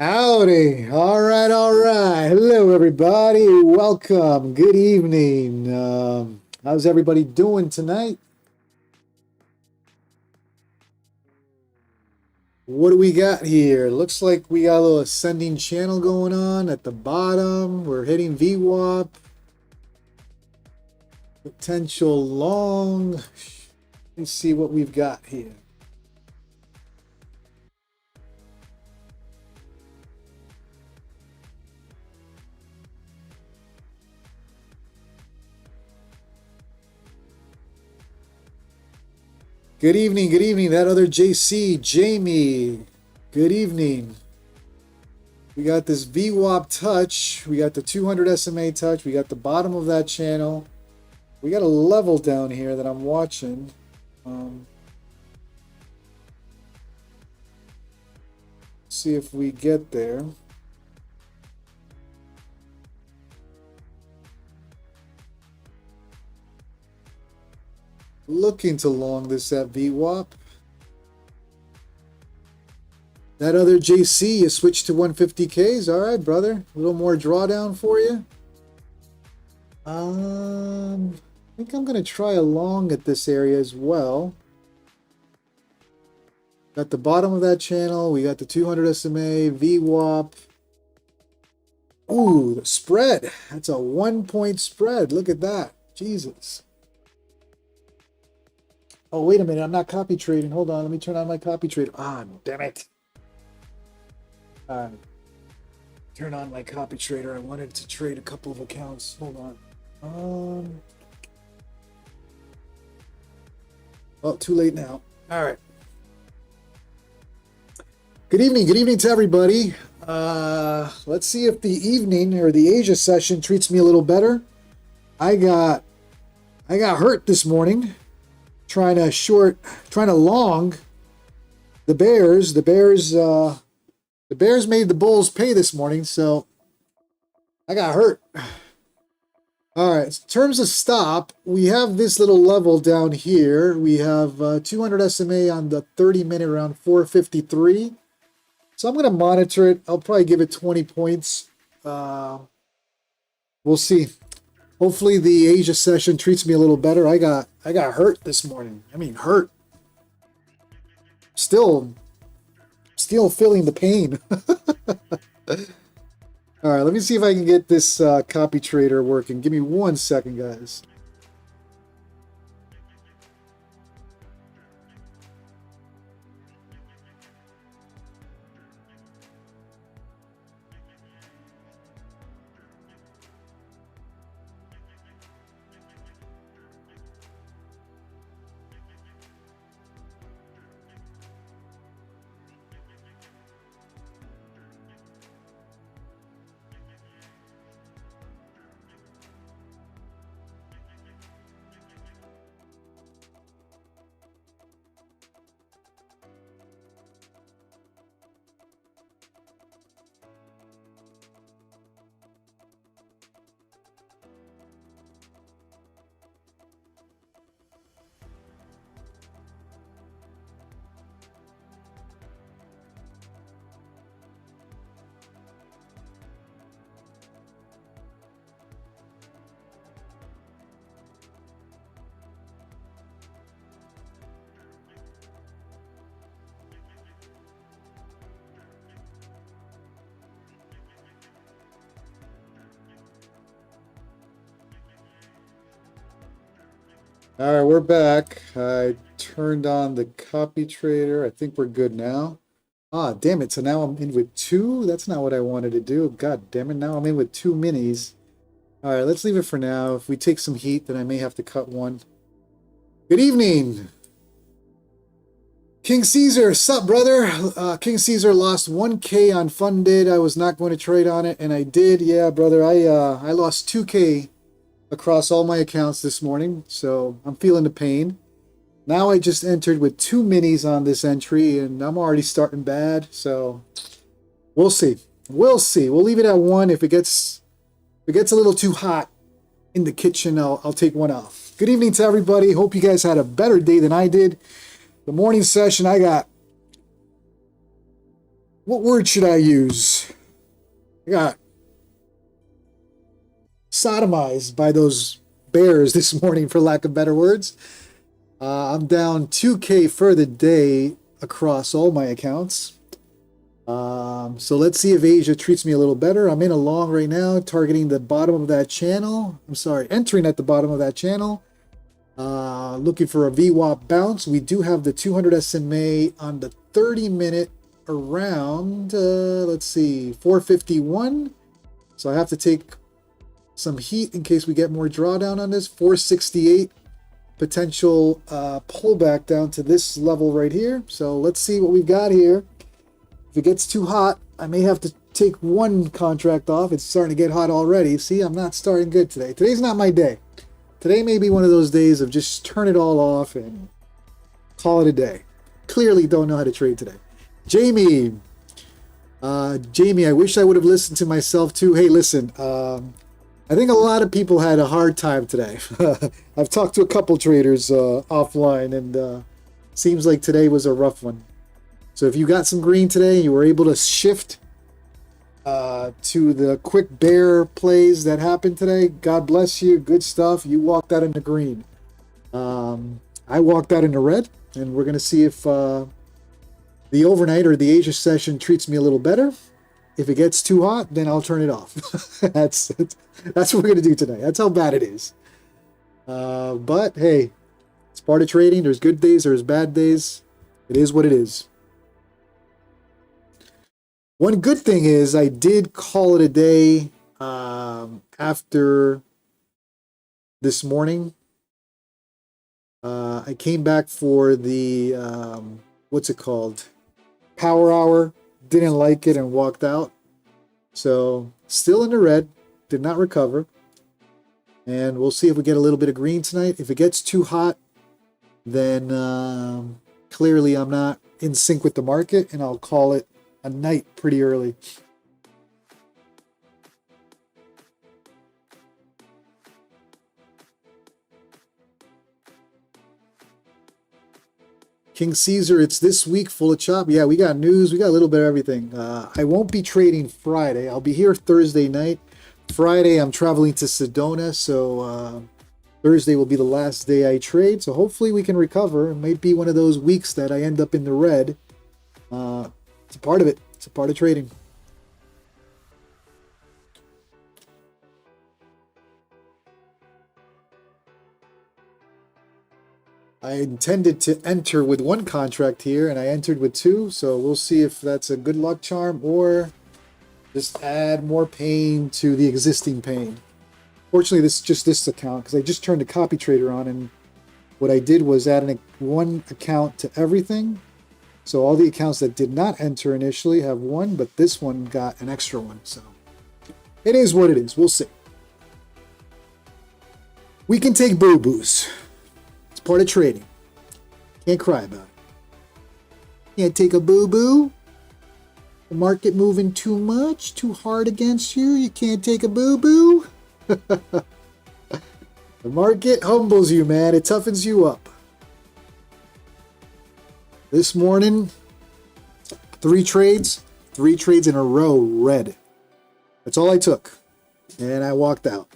Howdy. All right, all right. Hello, everybody. Welcome. Good evening. How's everybody doing tonight? What do we got here? Looks like we got a little ascending channel going on at the bottom. We're hitting VWAP. Potential long. Let's see what we've got here. Good evening, good evening. That other JC, Jamie. Good evening. We got this VWAP touch. We got the 200 SMA touch. We got the bottom of that channel. We got a level down here that I'm watching. See if we get there. Looking to long this at VWAP. That other JC, you switched to 150Ks. All right, brother. A little more drawdown for you. I think I'm going to try a long at this area as well. Got the bottom of that channel. We got the 200 SMA, VWAP. Ooh, the spread. That's a 1-point spread. Look at that. Jesus. Oh, wait a minute. I'm not copy trading. Hold on. Let me turn on my copy trade. Ah, damn it. All right. Turn on my copy trader. I wanted to trade a couple of accounts. Hold on. Well, too late now. All right. Good evening to everybody. Let's see if the evening or the Asia session treats me a little better. I got hurt this morning trying to long the Bears. The Bears made the Bulls pay this morning, so I got hurt. All right, in terms of stop, we have this little level down here. We have 200 SMA on the 30-minute around 453. So I'm going to monitor it. I'll probably give it 20 points. We'll see. Hopefully the Asia session treats me a little better. I got hurt this morning. I mean, hurt. Still feeling the pain. All right, let me see if I can get this copy trader working. Give me 1 second, guys. All right, we're back. I turned on the copy trader. I think we're good now. Ah, damn it. So now I'm in with 2? That's not what I wanted to do. God damn it. Now I'm in with 2 minis. All right, let's leave it for now. If we take some heat, then I may have to cut one. Good evening. King Caesar, sup, brother? King Caesar lost 1K on funded. I was not going to trade on it, and I did. Yeah, brother, I lost 2K across all my accounts this morning, so I'm feeling the pain. Now I just entered with 2 minis on this entry, and I'm already starting bad, so we'll see. We'll see. We'll leave it at 1. If it gets a little too hot in the kitchen, I'll take one off. Good evening to everybody. Hope you guys had a better day than I did. The morning session, I got What word should I use? I got sodomized by those bears this morning, for lack of better words. I'm down 2K for the day across all my accounts. So let's see if Asia treats me a little better. I'm in a long right now, targeting the bottom of that channel. I'm sorry, entering at the bottom of that channel. Looking for a VWAP bounce. We do have the 200 SMA on the 30-minute around, let's see, 451. So I have to take some heat in case we get more drawdown on this. 468 potential pullback down to this level right here. So let's see what we've got here. If it gets too hot, I may have to take one contract off. It's starting to get hot already. See, I'm not starting good today. Today's not my day. Today may be one of those days of just turn it all off and call it a day. Clearly don't know how to trade today. Jamie, I wish I would have listened to myself too. Hey, listen, I think a lot of people had a hard time today. I've talked to a couple traders offline, and seems like today was a rough one. So if you got some green today, you were able to shift to the quick bear plays that happened today. God bless you. Good stuff. You walked out into green. I walked out into red, and we're going to see if the overnight or the Asia session treats me a little better. If it gets too hot, then I'll turn it off. That's what we're going to do today. That's how bad it is. But hey, it's part of trading. There's good days, there's bad days. It is what it is. One good thing is I did call it a day after this morning. I came back for the, what's it called? Power hour. Didn't like it and walked out. So still in the red. Did not recover. And we'll see if we get a little bit of green tonight. If it gets too hot, then clearly I'm not in sync with the market, and I'll call it a night pretty early. King Caesar, it's this week full of chop. Yeah, we got news. We got a little bit of everything. I won't be trading Friday. I'll be here Thursday night. Friday, I'm traveling to Sedona, so Thursday will be the last day I trade. So hopefully we can recover. It might be one of those weeks that I end up in the red. It's a part of it. It's a part of trading. I intended to enter with one contract here, and I entered with two, so we'll see if that's a good luck charm or just add more pain to the existing pain. Fortunately, this is just this account, because I just turned the copy trader on, and what I did was add one account to everything. So all the accounts that did not enter initially have one, but this one got an extra one. So it is what it is. We'll see. We can take boo-boos. It's part of trading. Can't cry about it. Can't take a boo-boo. The market moving too much, too hard against you. You can't take a boo-boo. The market humbles you, man. It toughens you up. This morning, three trades in a row, red. That's all I took. And I walked out.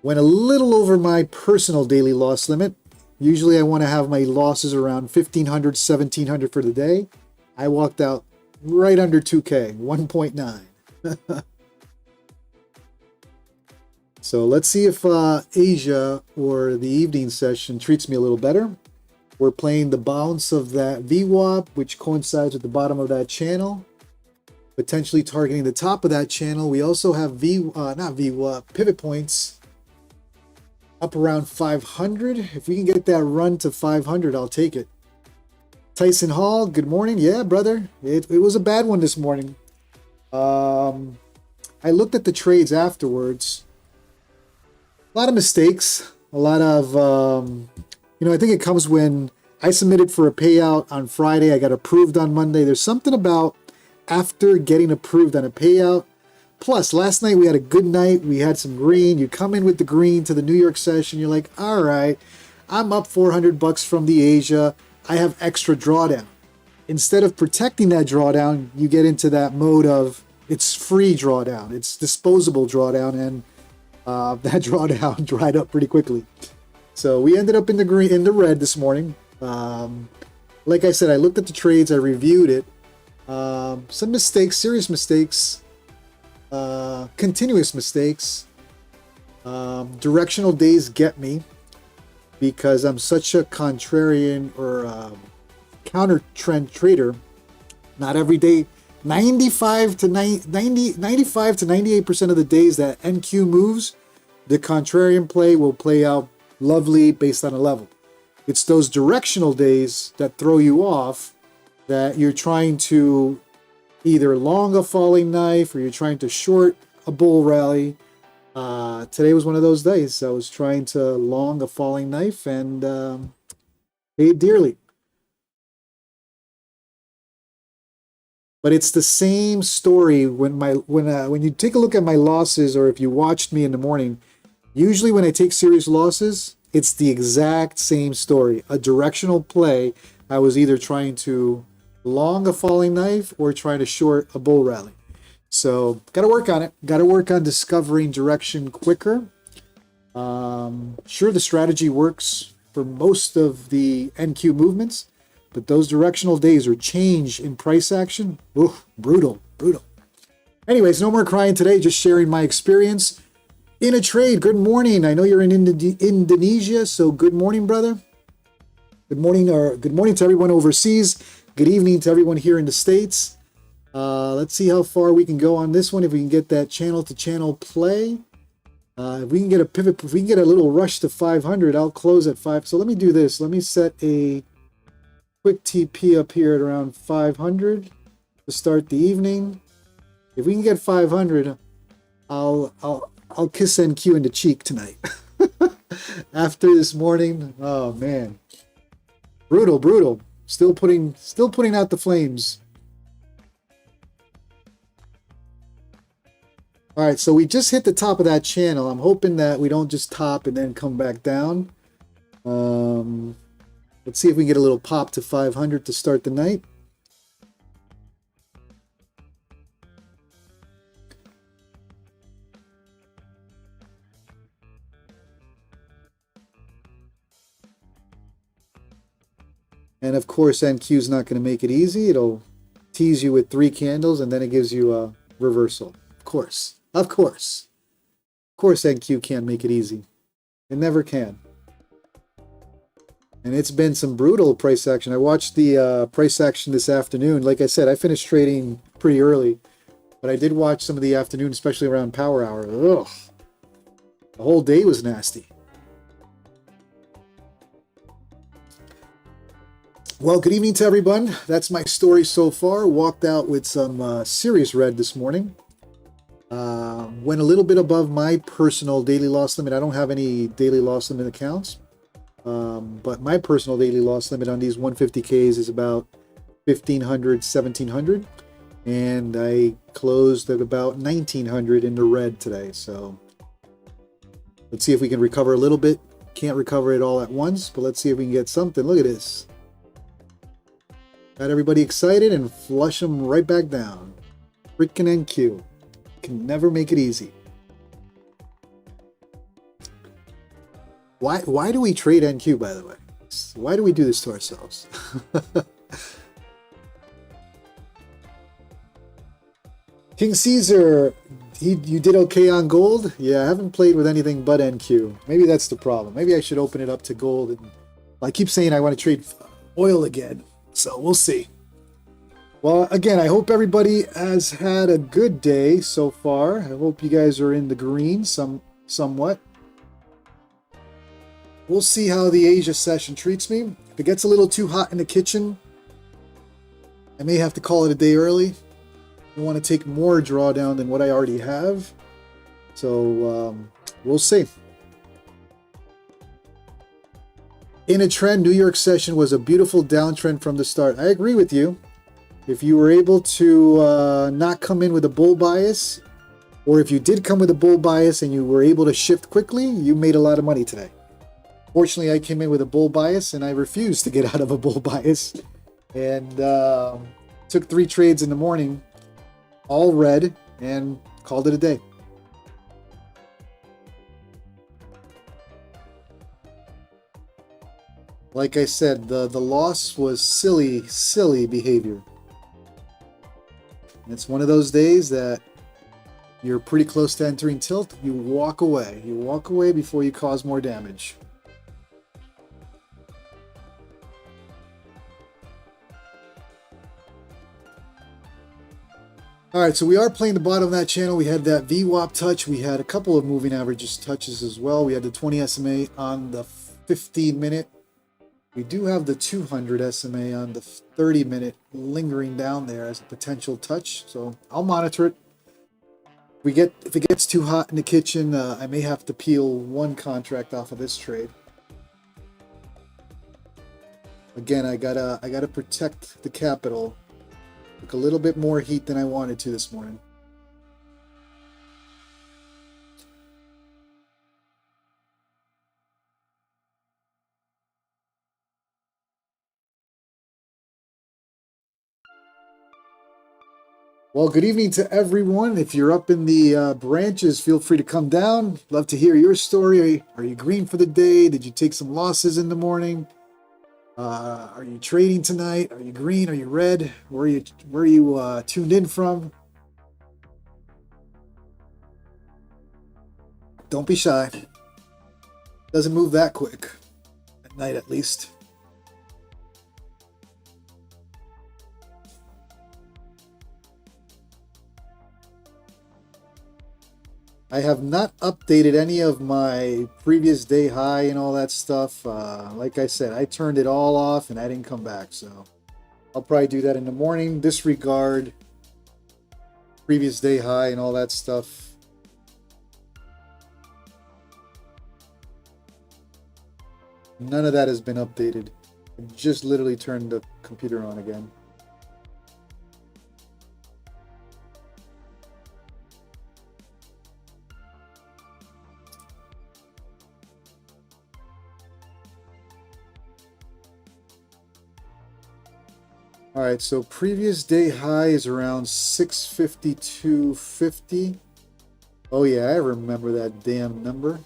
Went a little over my personal daily loss limit. Usually I want to have my losses around 1,500, 1,700 for the day. I walked out right under 2K, 1.9. So let's see if Asia or the evening session treats me a little better. We're playing the bounce of that VWAP, which coincides with the bottom of that channel, potentially targeting the top of that channel. We also have not VWAP, pivot points up around 500. If we can get that run to 500, I'll take it. Tyson Hall, good morning. Yeah, brother, it was a bad one this morning. I looked at the trades afterwards. A lot of mistakes, a lot of, I think it comes when I submitted for a payout on Friday. I got approved on Monday. There's something about after getting approved on a payout. Plus, last night we had a good night. We had some green. You come in with the green to the New York session. You're like, all right, I'm up $400 from the Asia. I have extra drawdown. instead of protecting that drawdown, you get into that mode of it's free drawdown, it's disposable drawdown, and that drawdown dried up pretty quickly. So we ended up in the red this morning. Like I said, I looked at the trades, I reviewed it. Some mistakes, serious mistakes, continuous mistakes. Directional days get me because I'm such a contrarian or counter trend trader. Not every day, 95 to 98% of the days that NQ moves, the contrarian play will play out lovely based on a level. It's those directional days that throw you off, that you're trying to either long a falling knife or you're trying to short a bull rally. Today was one of those days. I was trying to long a falling knife and paid dearly. But it's the same story when you take a look at my losses, or if you watched me in the morning. Usually when I take serious losses, it's the exact same story. A directional play. I was either trying to long a falling knife or trying to short a bull rally. So got to work on it. Got to work on discovering direction quicker. Sure, the strategy works for most of the NQ movements, but those directional days or change in price action, brutal. Anyways, no more crying today, just sharing my experience in a trade. Good morning. I know you're in Indonesia, so good morning, brother. Good morning to everyone overseas. Good evening to everyone here in the States. Let's see how far we can go on this one. If we can get that channel to channel play. If we can get a pivot, if we can get a little rush to 500, I'll close at 5. So let me do this. Let me set a quick TP up here at around 500 to start the evening. If we can get 500, I'll kiss NQ in the cheek tonight. After this morning, oh man, brutal. Still putting out the flames. All right, so we just hit the top of that channel. I'm hoping that we don't just top and then come back down. Let's see if we can get a little pop to 500 to start the night. And of course, NQ is not going to make it easy. It'll tease you with 3 candles and then it gives you a reversal. Of course, NQ can't make it easy. It never can. And it's been some brutal price action. I watched the price action this afternoon. Like I said, I finished trading pretty early, but I did watch some of the afternoon, especially around power hour. Ugh. The whole day was nasty. Well, good evening to everyone. That's my story so far. Walked out with some serious red this morning. Went a little bit above my personal daily loss limit. I don't have any daily loss limit accounts. But my personal daily loss limit on these 150Ks is about 1,500, 1,700. And I closed at about 1,900 in the red today. So let's see if we can recover a little bit. Can't recover it all at once, but let's see if we can get something. Look at this. Got everybody excited and flush them right back down. Freaking NQ. Can never make it easy. Why do we trade NQ, by the way? Why do we do this to ourselves? King Caesar, you did okay on gold? Yeah, I haven't played with anything but NQ. Maybe that's the problem. Maybe I should open it up to gold. And I keep saying I want to trade oil again. So we'll see. Well, again, I hope everybody has had a good day so far. I hope you guys are in the green somewhat. We'll see how the Asia session treats me. If it gets a little too hot in the kitchen, I may have to call it a day early. I want to take more drawdown than what I already have. So we'll see. In a trend, New York session was a beautiful downtrend from the start. I agree with you. If you were able to not come in with a bull bias, or if you did come with a bull bias and you were able to shift quickly, you made a lot of money today. Fortunately, I came in with a bull bias and I refused to get out of a bull bias. and took 3 trades in the morning, all red, and called it a day. Like I said, the loss was silly behavior. And it's one of those days that you're pretty close to entering tilt. You walk away. You walk away before you cause more damage. All right, so we are playing the bottom of that channel. We had that VWAP touch. We had a couple of moving averages touches as well. We had the 20 SMA on the 15-minute. We do have the 200 SMA on the 30-minute lingering down there as a potential touch. So I'll monitor it. If it gets too hot in the kitchen, I may have to peel one contract off of this trade. Again, I gotta protect the capital. Took a little bit more heat than I wanted to this morning. Well, good evening to everyone. If you're up in the branches, feel free to come down. Love to hear your story. Are you green for the day? Did you take some losses in the morning? Are you trading tonight? Are you green? Are you red? Where are you tuned in from? Don't be shy. Doesn't move that quick. At night, at least. I have not updated any of my previous day high and all that stuff. Like I said, I turned it all off and I didn't come back. So I'll probably do that in the morning. Disregard previous day high and all that stuff. None of that has been updated. I just literally turned the computer on again. All right, so previous day high is around 652.50. Oh yeah, I remember that damn number.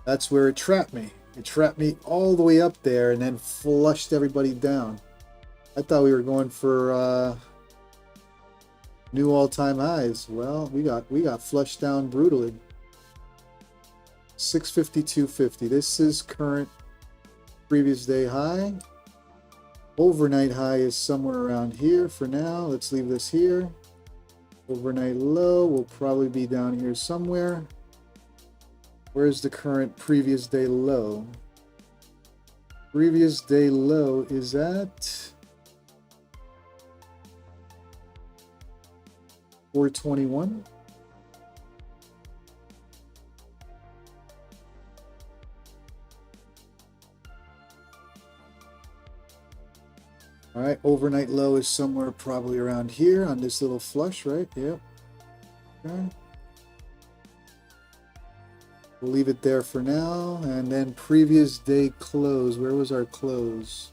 That's where it trapped me. It trapped me all the way up there and then flushed everybody down. I thought we were going for new all-time highs. Well, we got flushed down brutally. 652.50. This is current previous day high. Overnight high is somewhere around here for now. Let's leave this here. Overnight low will probably be down here somewhere. Where's the current previous day low? Previous day low is at 421. All right, overnight low is somewhere probably around here on this little flush, right? Yep. Okay. We'll leave it there for now. And then previous day close. Where was our close?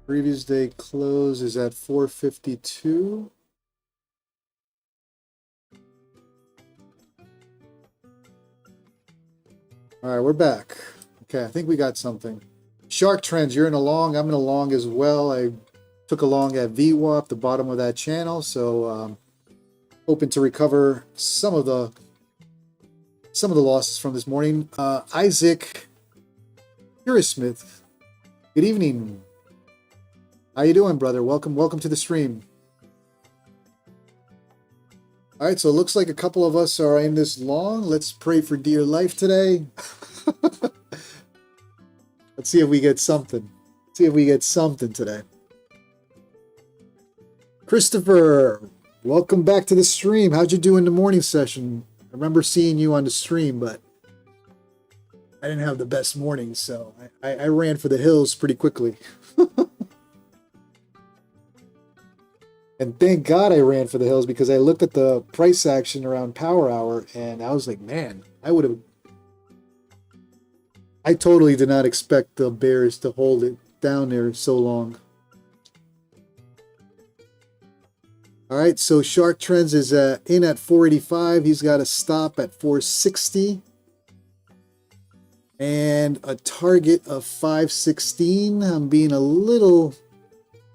Previous day close is at 452. All right, we're back. Okay, I think we got something. Shark trends, you're in a long. I'm in a long as well. I took a long at VWAP, the bottom of that channel, so hoping to recover some of the losses from this morning. Isaac Smith, good evening. How you doing, brother? Welcome to the stream. All right, so it looks like a couple of us are in this long. Let's pray for dear life today. Let's see if we get something. See if we get something today. Christopher, welcome back to the stream. How'd you do in the morning session? I remember seeing you on the stream, but I didn't have the best morning, so I ran for the hills pretty quickly. And thank God I ran for the hills because I looked at the price action around Power Hour and I was like, man, I totally did not expect the bears to hold it down there so long. All right, so Shark Trends is in at 485. He's got a stop at 460 and a target of 516. I'm being a little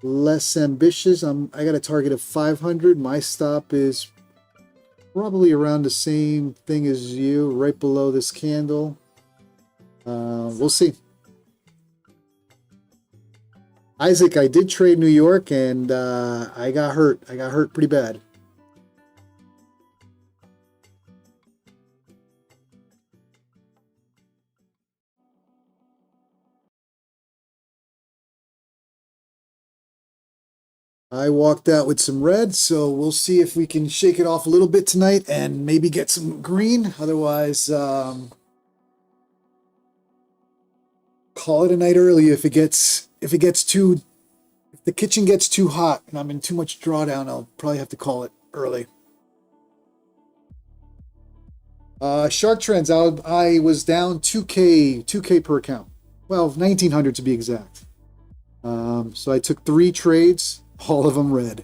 less ambitious. I got a target of 500. My stop is probably around the same thing as you, right below this candle. We'll see. Isaac, I did trade New York and I got hurt. I got hurt pretty bad. I walked out with some red, so we'll see if we can shake it off a little bit tonight and maybe get some green. Otherwise, call it a night early if the kitchen gets too hot and I'm in too much drawdown. I'll probably have to call it early. Shark Trends, I was down 2K per account. Well, 1900 to be exact. So I took 3 trades, all of them red.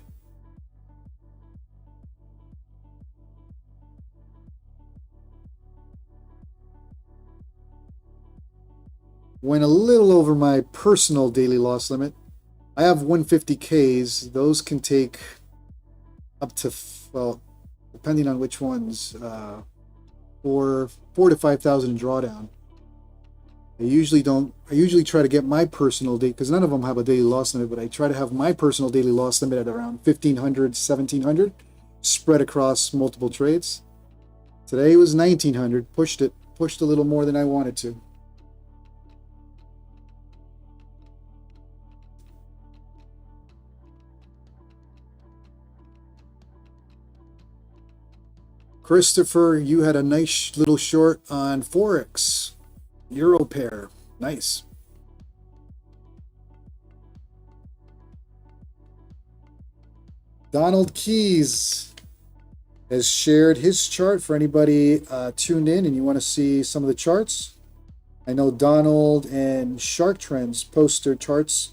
Went a little over my personal daily loss limit. I have 150Ks. Those can take up to, well, depending on which ones, 4 to 5,000 in drawdown. I usually try to get my personal date, because none of them have a daily loss limit, but I try to have my personal daily loss limit at around 1,500, 1,700, spread across multiple trades. Today was 1,900, pushed a little more than I wanted to. Christopher, you had a nice little short on Forex. Euro pair. Nice. Donald Keys has shared his chart for anybody tuned in and you want to see some of the charts. I know Donald and Shark Trends post their charts.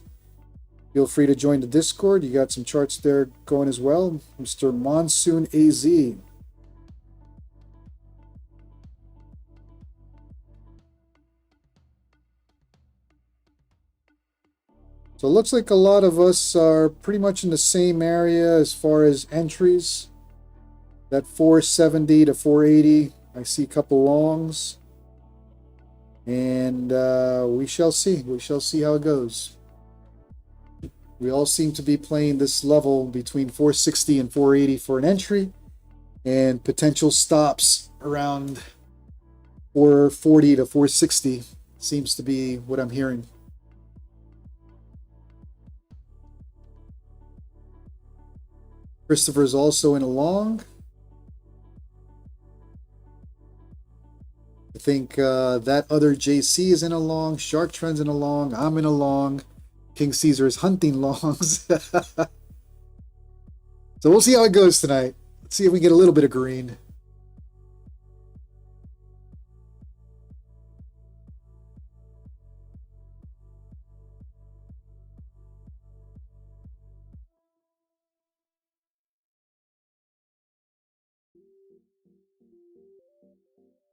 Feel free to join the Discord. You got some charts there going as well. Mr. Monsoon AZ. So it looks like a lot of us are pretty much in the same area as far as entries. That 470 to 480. I see a couple longs. And we shall see. We shall see how it goes. We all seem to be playing this level between 460 and 480 for an entry. And potential stops around 440 to 460 seems to be what I'm hearing. Christopher's also in a long. I think that other JC is in a long. Shark Trend's in a long. I'm in a long. King Caesar is hunting longs. So we'll see how it goes tonight. Let's see if we get a little bit of green.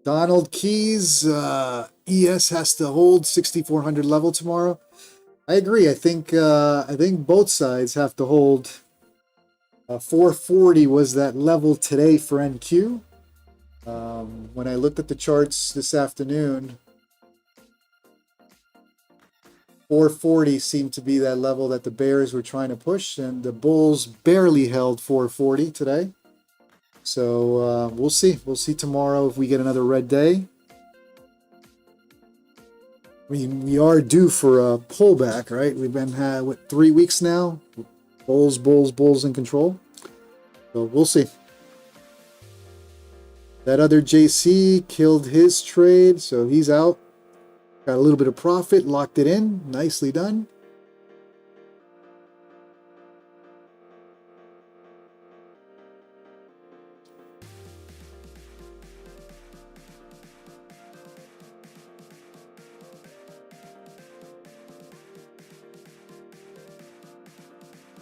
Donald Keys, ES has to hold 6,400 level tomorrow. I agree. I think both sides have to hold. 440 was that level today for NQ. When I looked at the charts this afternoon, 440 seemed to be that level that the bears were trying to push, and the bulls barely held 440 today. So we'll see. We'll see tomorrow if we get another red day. I mean, we are due for a pullback, right? We've been, 3 weeks now? Bulls in control. So we'll see. That other JC killed his trade, so he's out. Got a little bit of profit, locked it in. Nicely done.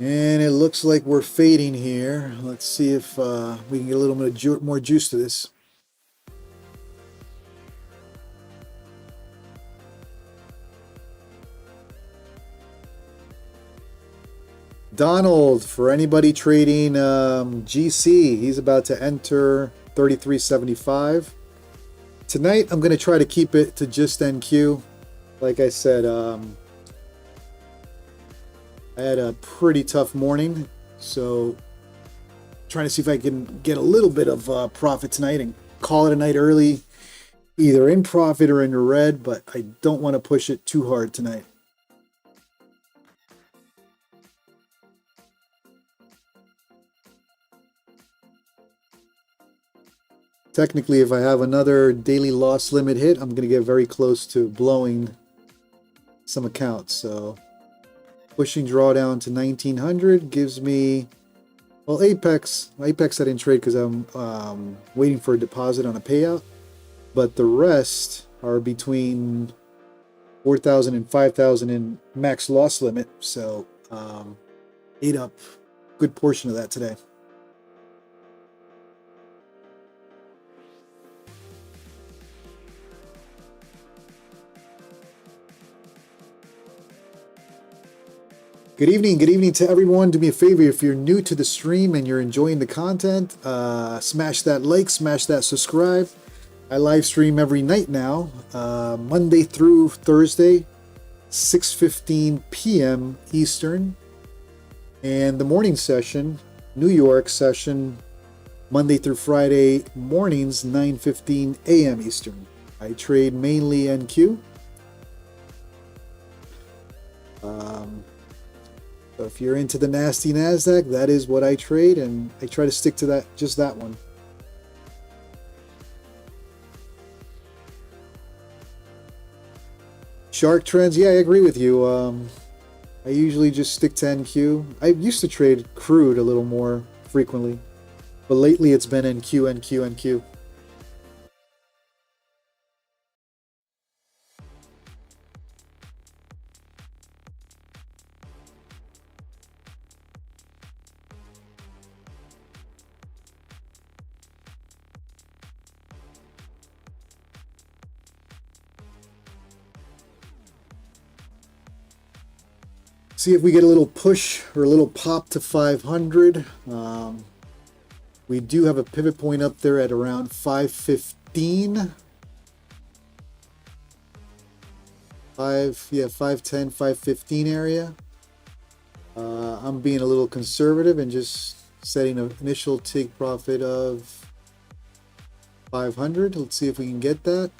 And it looks like we're fading here. Let's see if we can get a little bit more juice to this. Donald, for anybody trading GC, he's about to enter 33.75. Tonight, I'm going to try to keep it to just NQ. Like I said, I had a pretty tough morning, so trying to see if I can get a little bit of profit tonight and call it a night early, either in profit or in the red, but I don't want to push it too hard tonight. Technically, if I have another daily loss limit hit, I'm going to get very close to blowing some accounts. So pushing drawdown to 1900 gives me, well, Apex I didn't trade because I'm waiting for a deposit on a payout, but the rest are between 4,000 and 5,000 in max loss limit. So ate up a good portion of that today. Good evening to everyone. Do me a favor, if you're new to the stream and you're enjoying the content, smash that like, smash that subscribe. I live stream every night now, Monday through Thursday, 6:15 p.m. Eastern. And the morning session, New York session, Monday through Friday mornings, 9:15 a.m. Eastern. I trade mainly NQ. So if you're into the nasty NASDAQ, that is what I trade, and I try to stick to that, just that one. Shark trends, yeah, I agree with you. I usually just stick to NQ. I used to trade crude a little more frequently, but lately it's been NQ, NQ, NQ. See if we get a little push or a little pop to 500. We do have a pivot point up there at around 515. 510, 515 area. I'm being a little conservative and just setting an initial take profit of 500. Let's see if we can get that.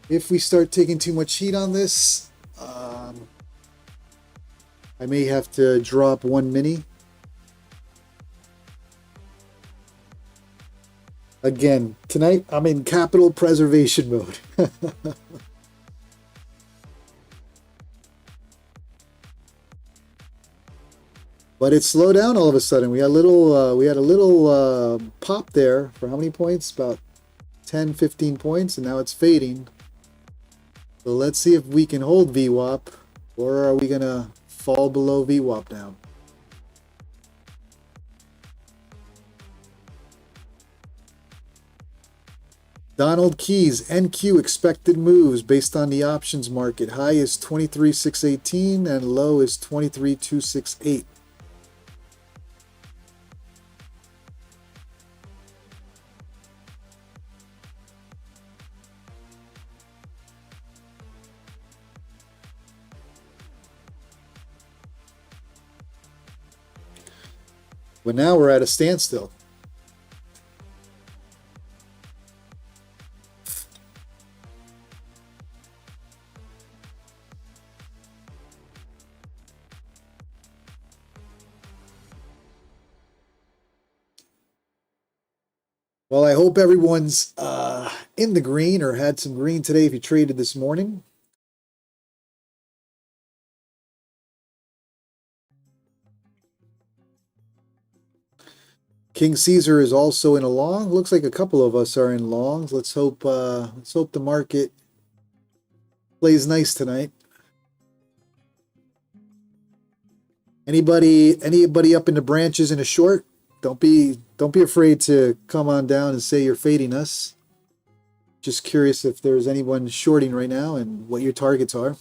If we start taking too much heat on this, I may have to drop one mini. Again, tonight I'm in capital preservation mode. But it slowed down all of a sudden. We had a little pop there for how many points? About 10, 15 points, and now it's fading. So let's see if we can hold VWAP, or are we gonna fall below VWAP now? Donald Keys, NQ expected moves based on the options market. High is 23,618 and low is 23,268. But now we're at a standstill. Well, I hope everyone's in the green or had some green today if you traded this morning. King Caesar is also in a long. Looks like a couple of us are in longs. Let's hope the market plays nice tonight. Anybody up in the branches in a short? Don't be afraid to come on down and say you're fading us. Just curious if there's anyone shorting right now and what your targets are.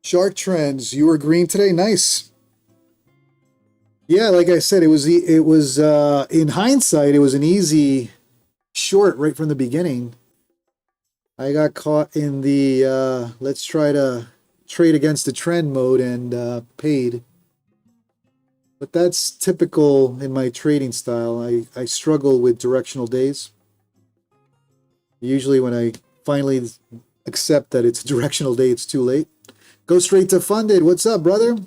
Shark trends. You were green today. Nice. Yeah, like I said, it was in hindsight, it was an easy short right from the beginning. I got caught in the let's try to trade against the trend mode and paid. But that's typical in my trading style. I struggle with directional days. Usually when I finally accept that it's a directional day, it's too late. Go straight to funded. What's up, brother?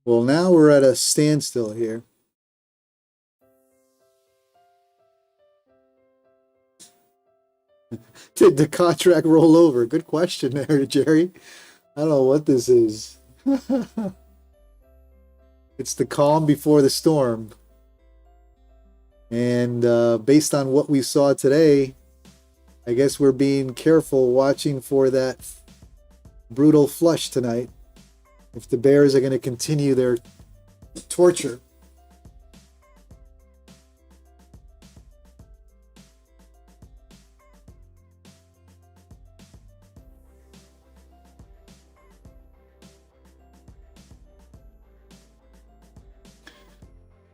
Well, now we're at a standstill here. Did the contract roll over? Good question there, Jerry. I don't know what this is. It's the calm before the storm. And based on what we saw today, I guess we're being careful watching for that brutal flush tonight. If the bears are going to continue their torture.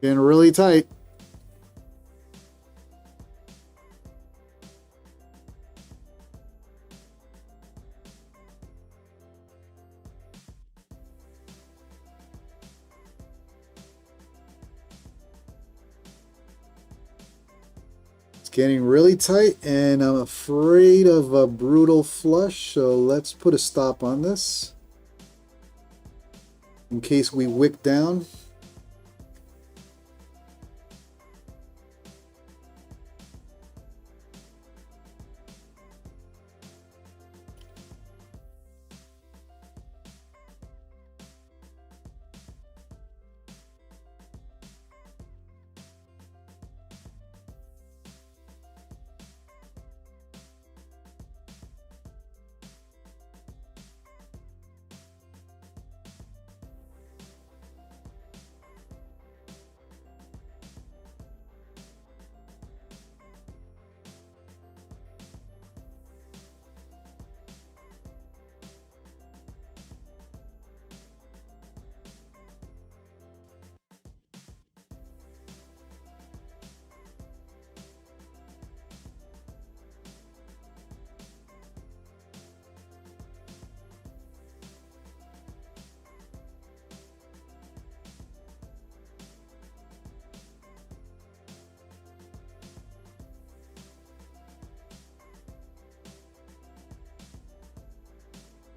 Getting really tight. Getting really tight, and I'm afraid of a brutal flush, so let's put a stop on this in case we wick down.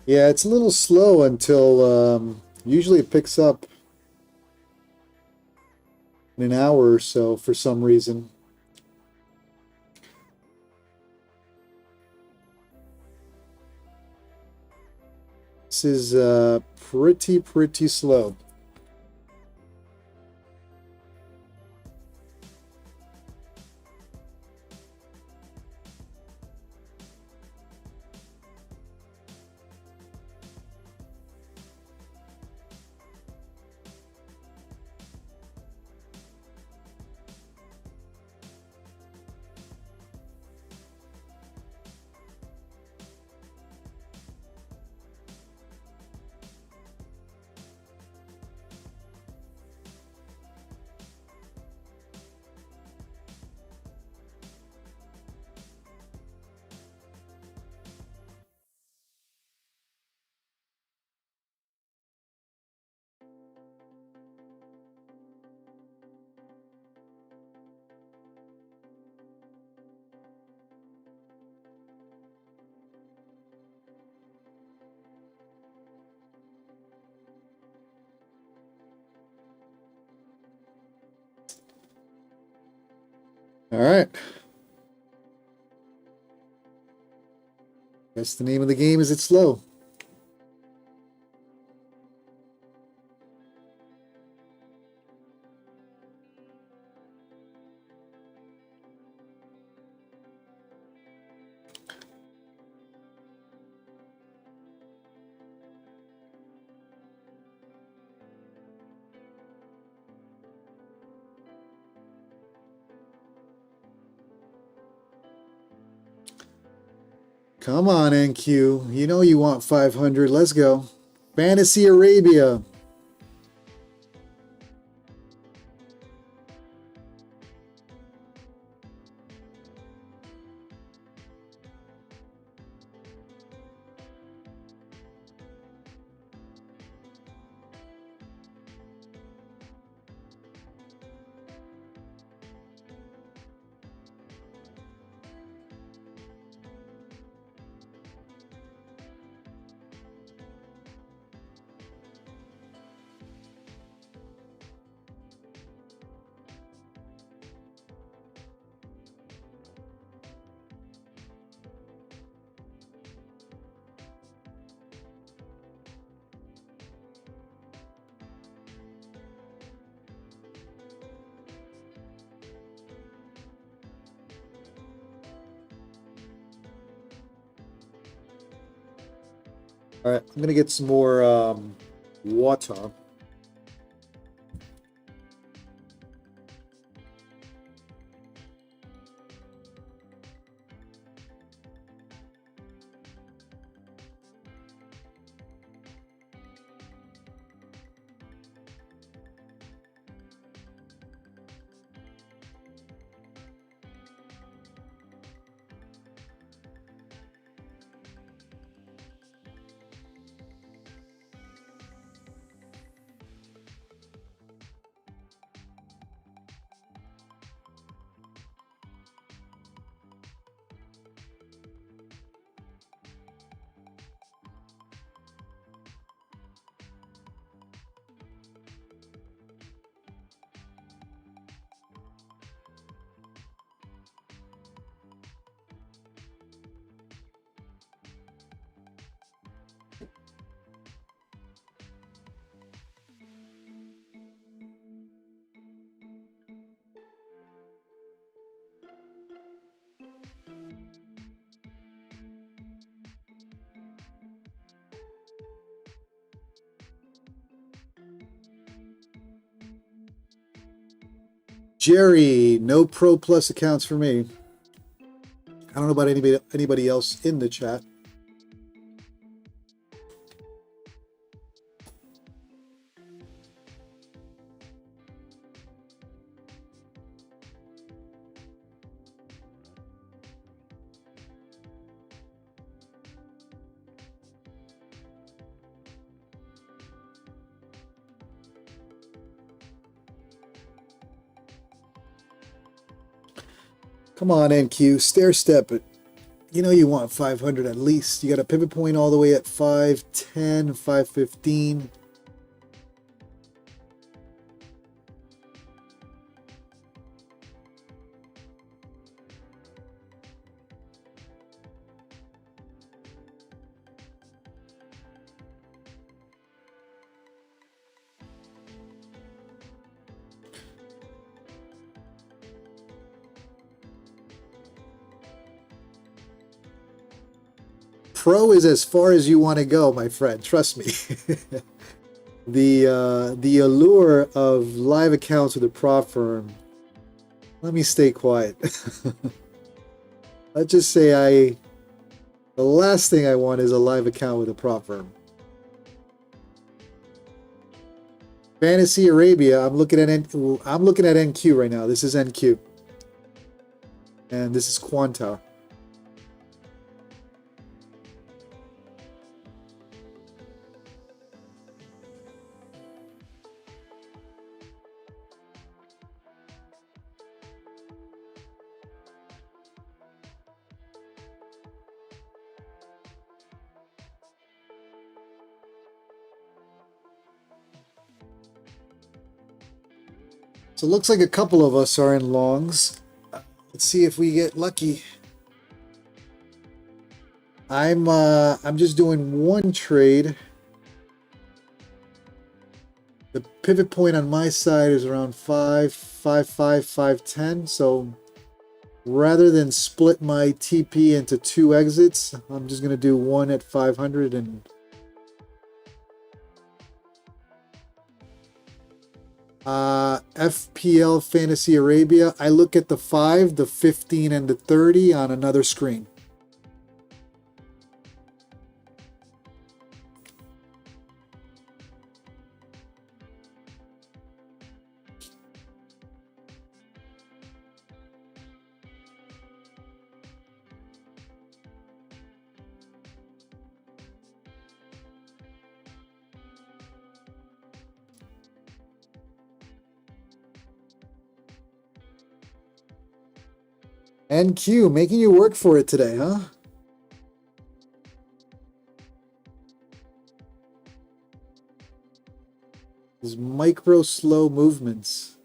Yeah, it's a little slow until usually it picks up in an hour or so for some reason. This is pretty slow. All right. Guess the name of the game is it's slow. Come on, NQ. You know you want 500. Let's go. Fantasy Arabia. All right, I'm going to get some more water. Jerry, no Pro Plus accounts for me. I don't know about anybody else in the chat. Come on, NQ, stair step it. You know you want 500 at least. You got a pivot point all the way at 510, 515. Pro is as far as you want to go, my friend. Trust me. The allure of live accounts with a prop firm. Let me stay quiet. Let's just say the last thing I want is a live account with a prop firm. Fantasy Arabia. I'm looking at NQ right now. This is NQ, and this is Quanta. So it looks like a couple of us are in longs. Let's see if we get lucky. I'm just doing one trade. The pivot point on my side is around 510. So rather than split my TP into 2 exits, I'm just gonna do one at 500 and FPL Fantasy Arabia. I look at the 5, the 15, and the 30 on another screen. NQ, making you work for it today, huh? These micro slow movements.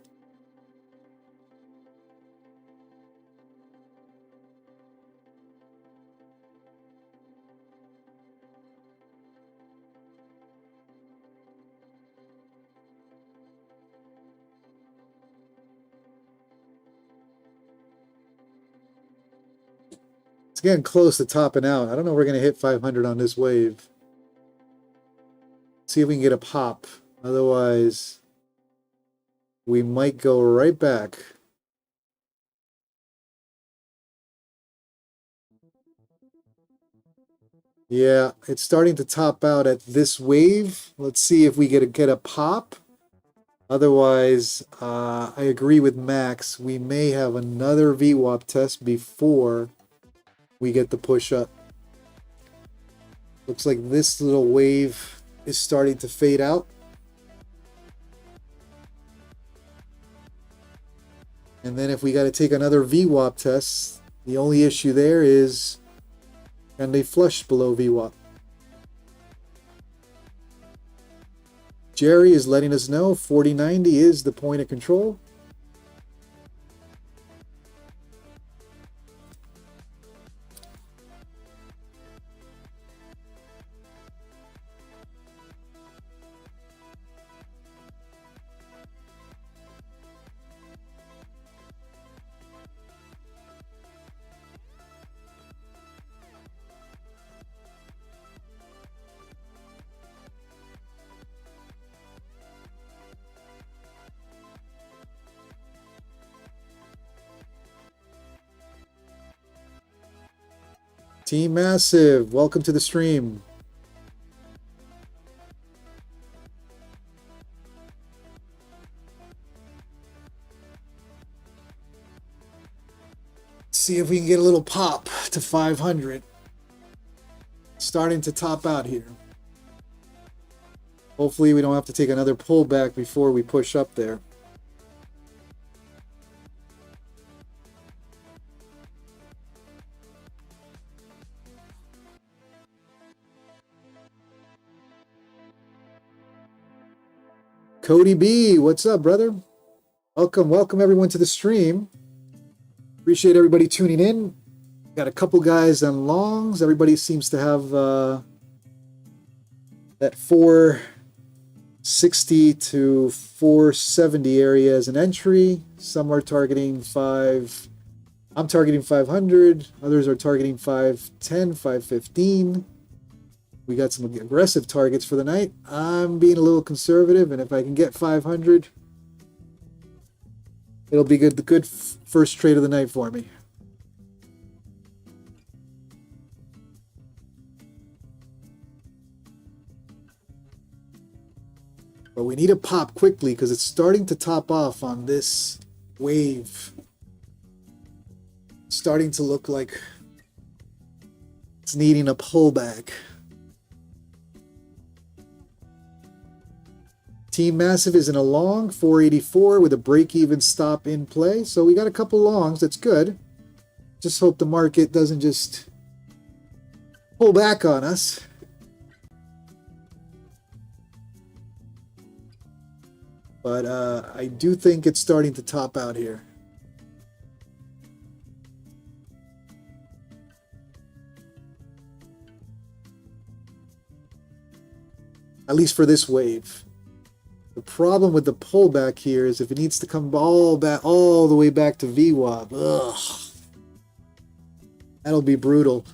It's getting close to topping out. I don't know if we're going to hit 500 on this wave. See if we can get a pop. Otherwise, we might go right back. Yeah, it's starting to top out at this wave. Let's see if we get a pop. Otherwise, I agree with Max. We may have another VWAP test before we get the push up. Looks like this little wave is starting to fade out. And then if we got to take another VWAP test, the only issue there is, can they flush below VWAP? Jerry is letting us know 4090 is the point of control. Team Massive, welcome to the stream. Let's see if we can get a little pop to 500. Starting to top out here. Hopefully we don't have to take another pullback before we push up there. Cody B, what's up, brother? Welcome everyone to the stream. Appreciate everybody tuning in. Got a couple guys on longs. Everybody seems to have that 460 to 470 area as an entry. Some are targeting 5. I'm targeting 500. Others are targeting 510, 515. We got some aggressive targets for the night. I'm being a little conservative, and if I can get 500, it'll be good. The good first trade of the night for me. But we need a pop quickly because it's starting to top off on this wave. It's starting to look like it's needing a pullback. Team Massive is in a long 484 with a break-even stop in play. So we got a couple longs. That's good. Just hope the market doesn't just pull back on us. But I do think it's starting to top out here. at least for this wave. The problem with the pullback here is if it needs to come all the way back to VWAP, that'll be brutal.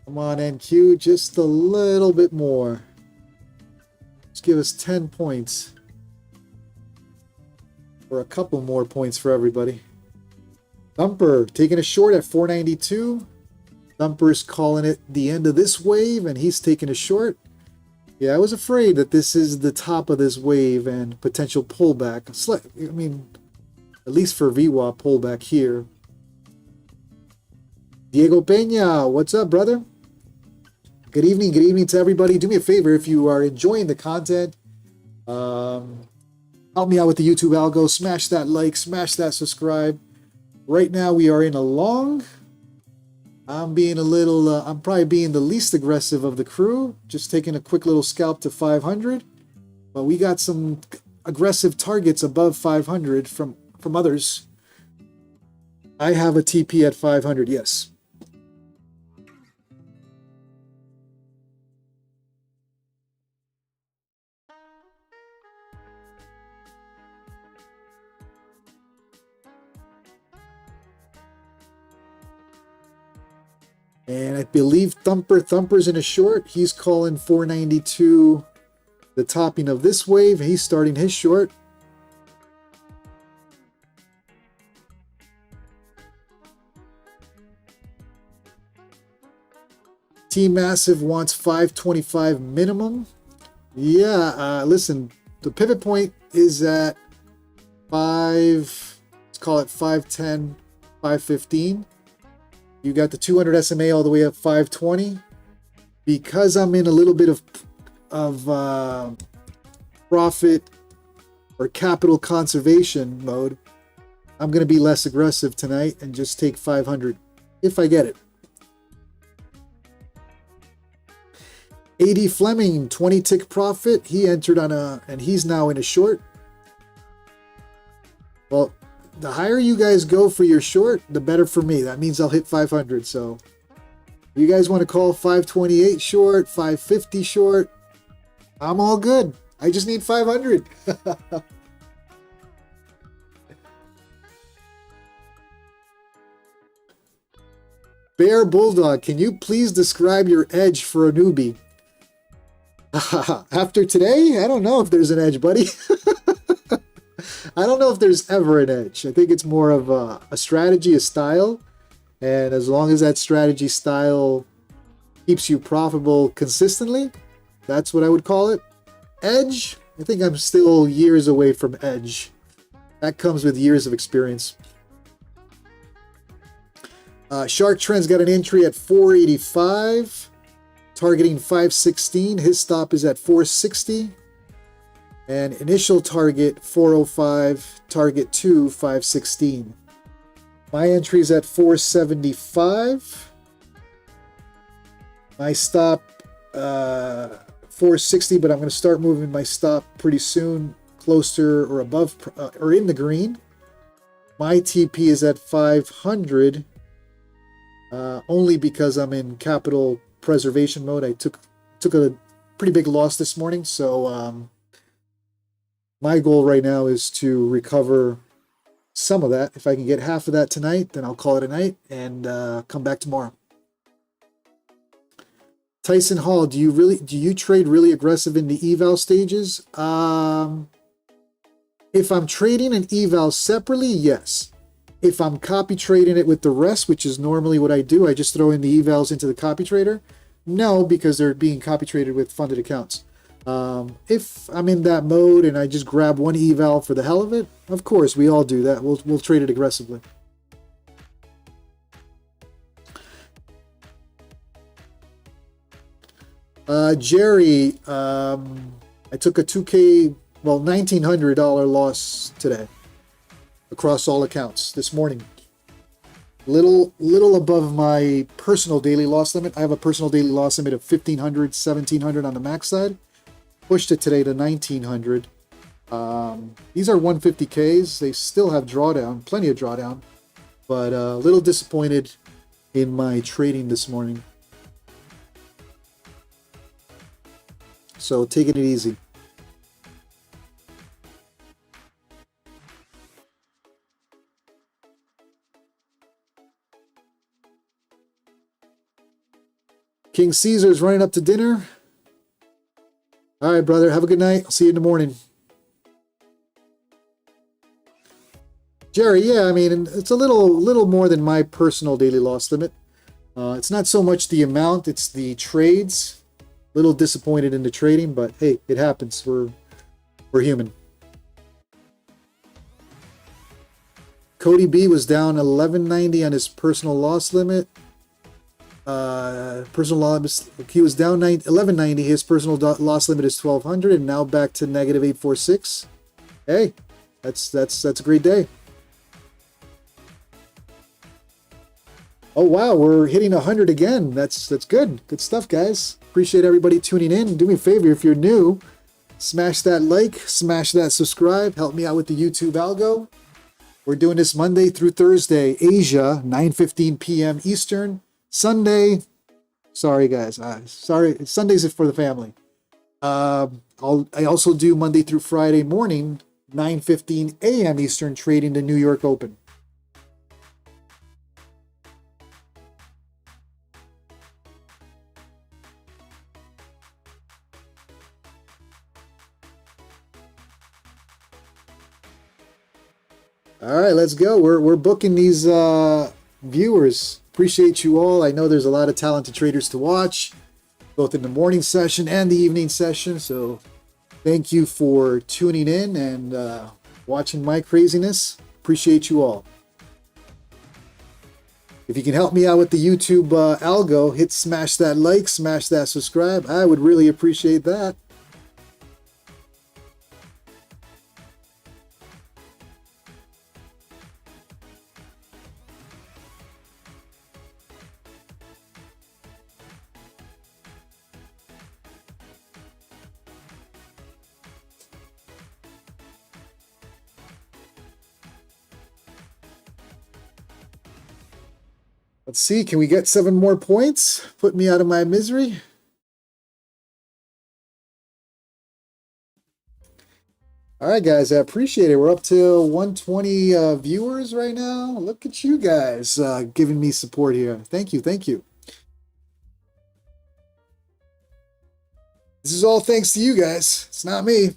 Come on, NQ, just a little bit more. Just give us 10 points. Or a couple more points for everybody. Thumper taking a short at 492. Thumper's calling it the end of this wave, and he's taking a short. Yeah, I was afraid that this is the top of this wave and potential pullback. I mean, at least for VWAP pullback here. Diego Peña, what's up, brother? Good evening to everybody. Do me a favor, if you are enjoying the content, help me out with the YouTube algo. Smash that like, smash that subscribe. Right now we are in a long. I'm probably being the least aggressive of the crew. Just taking a quick little scalp to 500. But we got some aggressive targets above 500 from others. I have a TP at 500, yes. And I believe Thumper's in a short. He's calling 492 the topping of this wave. He's starting his short. T Massive wants 525 minimum. Yeah, listen, the pivot point is at 5, let's call it 510, 515. You got the 200 SMA all the way up 520. Because I'm in a little bit of profit or capital conservation mode, I'm going to be less aggressive tonight and just take 500 if I get it. 80 Fleming, 20 tick profit. He entered on and he's now in a short. Well, the higher you guys go for your short, the better for me. That means I'll hit 500. So if you guys want to call 528 short, 550 short, I'm all good. I just need 500. Bear Bulldog, can you please describe your edge for a newbie? After today, I don't know if there's an edge, buddy. I don't know if there's ever an edge. I think it's more of a strategy, a style. And as long as that strategy style keeps you profitable consistently, that's what I would call it. Edge, I think I'm still years away from edge. That comes with years of experience. Shark Trend's got an entry at 485, targeting 516. His stop is at 460. And initial target 405, target 2, 516. My entry is at 475. My stop 460, but I'm going to start moving my stop pretty soon, closer or above or in the green. My TP is at 500, only because I'm in capital preservation mode. I took a pretty big loss this morning, so my goal right now is to recover some of that. If I can get half of that tonight, then I'll call it a night and come back tomorrow. Tyson Hall, do you trade really aggressive in the eval stages? If I'm trading an eval separately, yes. If I'm copy trading it with the rest, which is normally what I do, I just throw in the evals into the copy trader. No, because they're being copy traded with funded accounts. If I'm in that mode and I just grab one eval for the hell of it, of course, we all do that. We'll trade it aggressively. Jerry, I took a $1,900 loss today across all accounts this morning. Little above my personal daily loss limit. I have a personal daily loss limit of 1500, 1700 on the max side. Pushed it today to 1900. These are 150Ks. They still have drawdown, plenty of drawdown, but a little disappointed in my trading this morning. So taking it easy. King Caesar's running up to dinner. All right, brother. Have a good night. I'll see you in the morning. Jerry, yeah, I mean, it's a little more than my personal daily loss limit. It's not so much the amount, it's the trades. Little disappointed in the trading, but hey, it happens. We're human. Cody B was down 1190 on his personal loss limit. Personal loss, he was down 1190. His personal loss limit is 1200, and now back to negative 846. Hey, that's a great day. Oh wow, we're hitting 100 again. That's good. Good stuff, guys. Appreciate everybody tuning in. Do me a favor, if you're new, smash that like, smash that subscribe. Help me out with the YouTube algo. We're doing this Monday through Thursday, Asia, 9:15 p.m. Eastern. Sunday, sorry guys, sorry, Sundays is for the family. I also do Monday through Friday morning, 9:15 a.m. Eastern, trading the New York Open. All right, let's go. We're booking these viewers. Appreciate you all. I know there's a lot of talented traders to watch, both in the morning session and the evening session. So thank you for tuning in and watching my craziness. Appreciate you all. If you can help me out with the YouTube algo, smash that like, smash that subscribe. I would really appreciate that. Let's see, can we get 7 more points? Put me out of my misery. All right, guys, I appreciate it. We're up to 120 viewers right now. Look at you guys giving me support here. Thank you, thank you. This is all thanks to you guys. It's not me.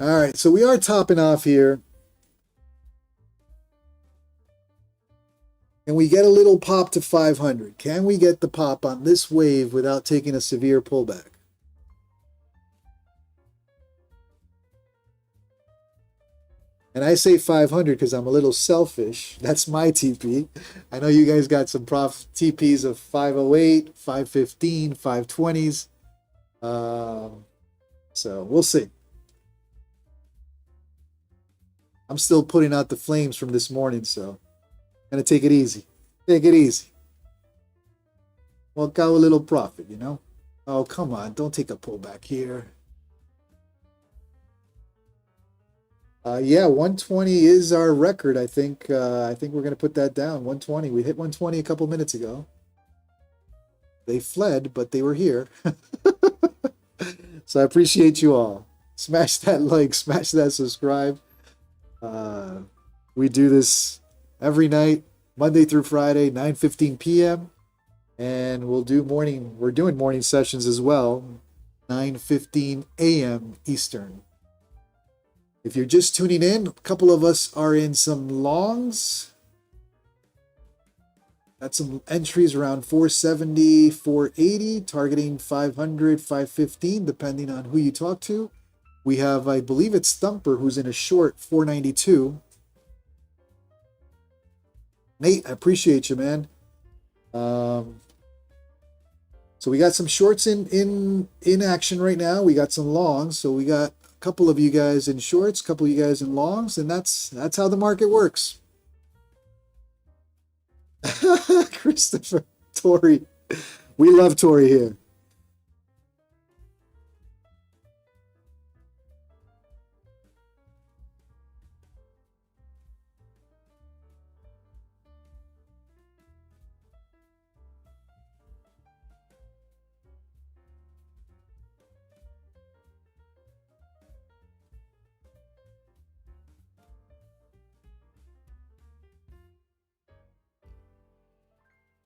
All right, so we are topping off here. Can we get a little pop to 500? Can we get the pop on this wave without taking a severe pullback? And I say 500 because I'm a little selfish. That's my TP. I know you guys got some TPs of 508, 515, 520s. So we'll see. I'm still putting out the flames from this morning, so gonna take it easy. Take it easy. Walk out a little profit, you know? Oh, come on. Don't take a pullback here. Yeah, 120 is our record, I think. I think we're going to put that down. 120. We hit 120 a couple minutes ago. They fled, but they were here. So I appreciate you all. Smash that like, smash that subscribe. We do this every night, Monday through Friday, 9:15 p.m. And we're doing morning sessions as well, 9:15 a.m. Eastern. If you're just tuning in, a couple of us are in some longs. Got some entries around 470, 480, targeting 500, 515, depending on who you talk to. We have, I believe it's Thumper, who's in a short 492. Nate, I appreciate you, man. So we got some shorts in action right now. We got some longs. So we got couple of you guys in shorts, a couple of you guys in longs, and that's how the market works. Christopher, Tori, we love Tori here.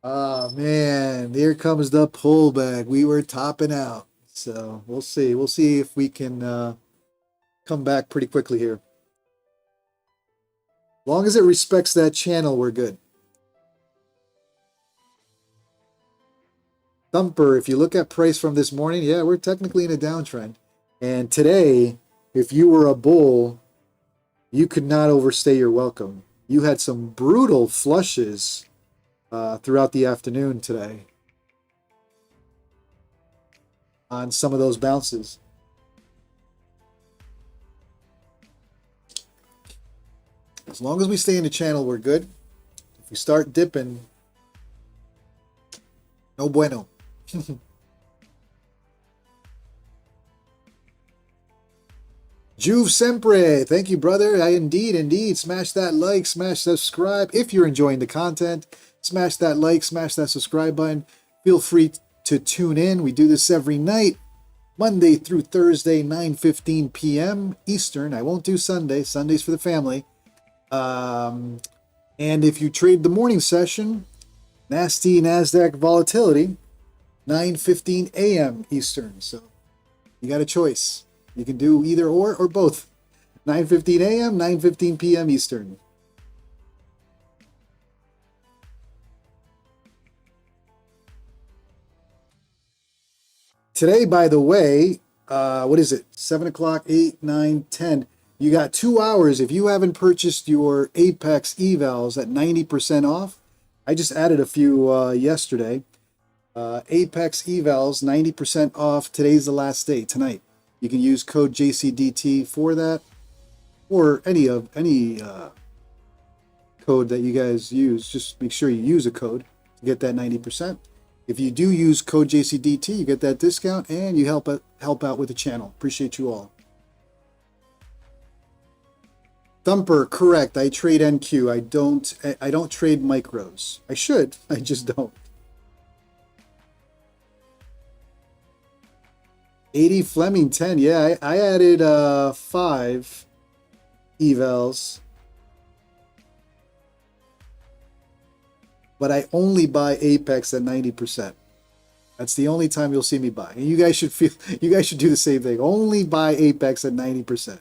Oh man, here comes the pullback. We were topping out. So we'll see. We'll see if we can come back pretty quickly here. As long as it respects that channel, we're good. Thumper, if you look at price from this morning, yeah, we're technically in a downtrend. And today, if you were a bull, you could not overstay your welcome. You had some brutal flushes throughout the afternoon today on some of those bounces. As long as we stay in the channel, we're good. If we start dipping, no bueno. Juve Sempre, thank you, brother. Indeed. Smash that like, smash subscribe. If you're enjoying the content, smash that like, smash that subscribe button. Feel free to tune in. We do this every night, Monday through Thursday, 9:15 p.m. Eastern. I won't do Sunday. Sunday's for the family. And if you trade the morning session, nasty NASDAQ volatility, 9:15 a.m. Eastern. So you got a choice. You can do either or both. 9:15 a.m., 9:15 p.m. Eastern. Today, by the way, what is it? 7 o'clock, 8, 9, 10. You got 2 hours. If you haven't purchased your Apex evals at 90% off, I just added a few yesterday. Apex evals, 90% off. Today's the last day, tonight. You can use code JCDT for that, or any code that you guys use. Just make sure you use a code to get that 90%. If you do use code JCDT, you get that discount and you help out with the channel. Appreciate you all. Thumper, correct. I trade NQ. I don't trade micros. I should. I just don't. 80 Fleming 10. Yeah, I added 5 evals. But I only buy Apex at 90%. That's the only time you'll see me buy. And you guys should do the same thing. Only buy Apex at 90%.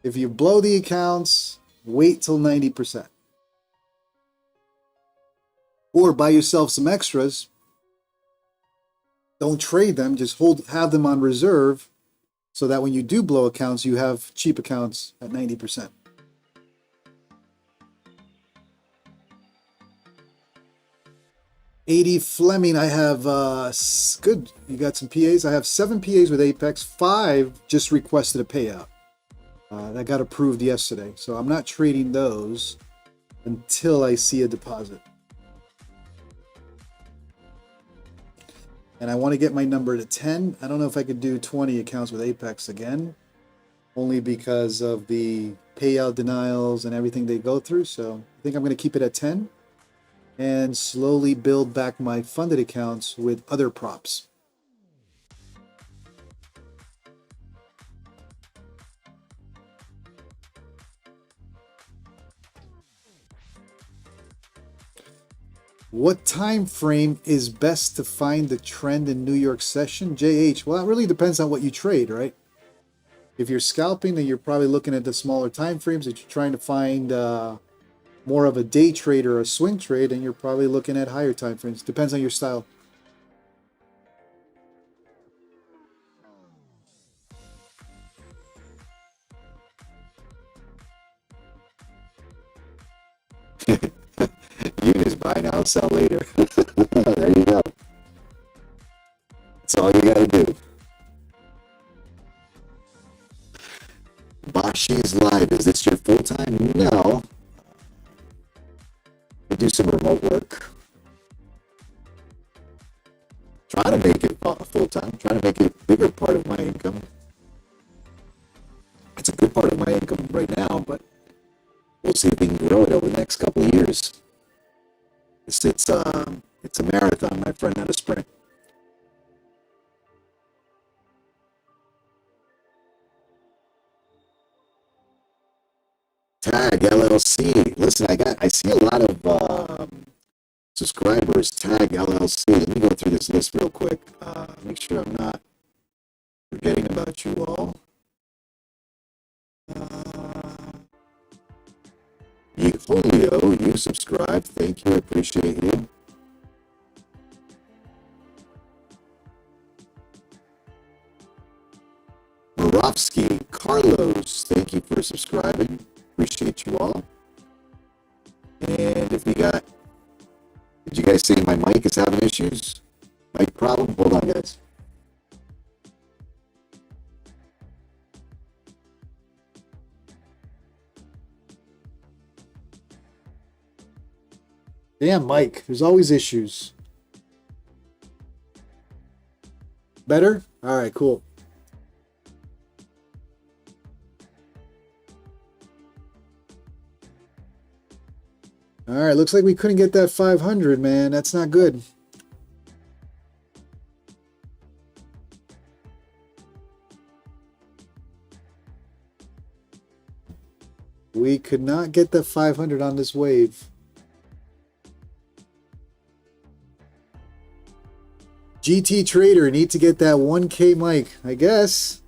If you blow the accounts, wait till 90%. Or buy yourself some extras. Don't trade them, just have them on reserve so that when you do blow accounts, you have cheap accounts at 90%. $80 Fleming, I have good. You got some PAs. I have 7 PAs with Apex. 5 just requested a payout. That got approved yesterday. So I'm not trading those until I see a deposit. And I want to get my number to 10. I don't know if I could do 20 accounts with Apex again, only because of the payout denials and everything they go through. So I think I'm going to keep it at 10 and slowly build back my funded accounts with other props. What time frame is best to find the trend in New York session? JH, well, that really depends on what you trade, right? If you're scalping, then you're probably looking at the smaller time frames. If you're trying to find more of a day trade or a swing trade, and you're probably looking at higher time frames. Depends on your style. You just buy now, sell later. There you go. That's all you got to do. She's live. Is this your full time? No. I do some remote work. Trying to make it full time. Trying to make it a bigger part of my income. It's a good part of my income right now, but we'll see if we can grow it over the next couple of years. It's a marathon, my friend, not a sprint. Tag LLC. Listen, I see a lot of subscribers. Tag LLC. Let me go through this list real quick. Make sure I'm not forgetting about you all. Julio, you subscribed. Thank you. I appreciate you. Morovsky, Carlos, thank you for subscribing. Appreciate you all. And if we got, did you guys say my mic is having issues? Mic problem? Hold on, guys. Damn, Mike, there's always issues. Better? All right, cool. All right, looks like we couldn't get that 500, man. That's not good. We could not get the 500 on this wave. GT Trader, need to get that 1K mic, I guess.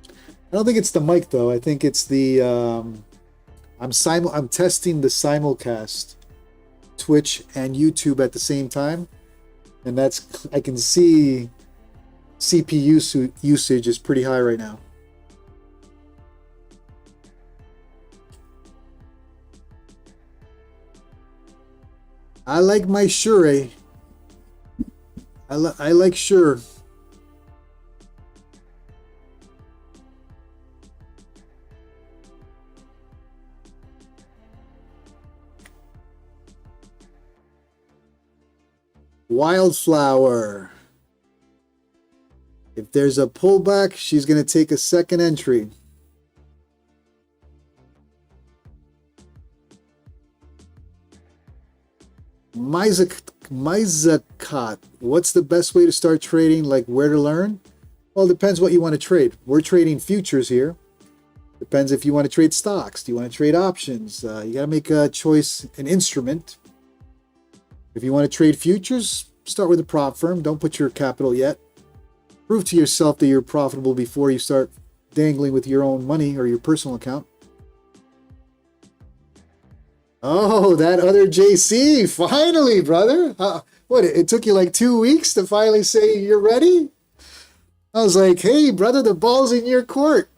I don't think it's the mic though. I think it's the I'm testing the simulcast, Twitch and YouTube at the same time, and that's, I can see CPU usage is pretty high right now. I like my Shure. I like Shure. Wildflower. If there's a pullback, she's going to take a second entry. Mizakot. What's the best way to start trading? Like where to learn? Well, it depends what you want to trade. We're trading futures here. Depends if you want to trade stocks. Do you want to trade options? You got to make a choice, an instrument. If you want to trade futures, start with a prop firm. Don't put your capital yet. Prove to yourself that you're profitable before you start dangling with your own money or your personal account. Oh, that other JC. Finally, brother. What, it took you like 2 weeks to finally say you're ready? I was like, hey, brother, the ball's in your court.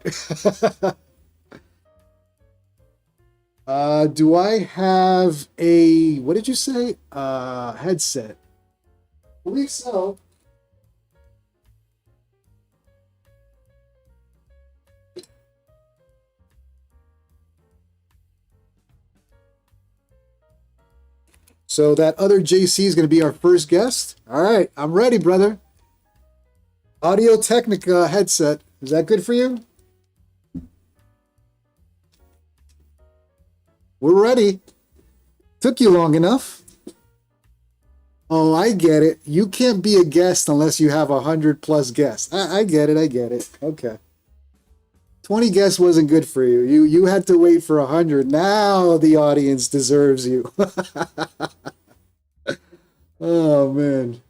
Do I have a, what did you say? Headset. I believe so. So that other JC is going to be our first guest. All right, I'm ready, brother. Audio Technica headset. Is that good for you? We're ready. Took you long enough. Oh, I get it. You can't be a guest unless you have 100+ guests. I get it. I get it. Okay. 20 guests wasn't good for you. You had to wait for 100. Now the audience deserves you. Oh, man.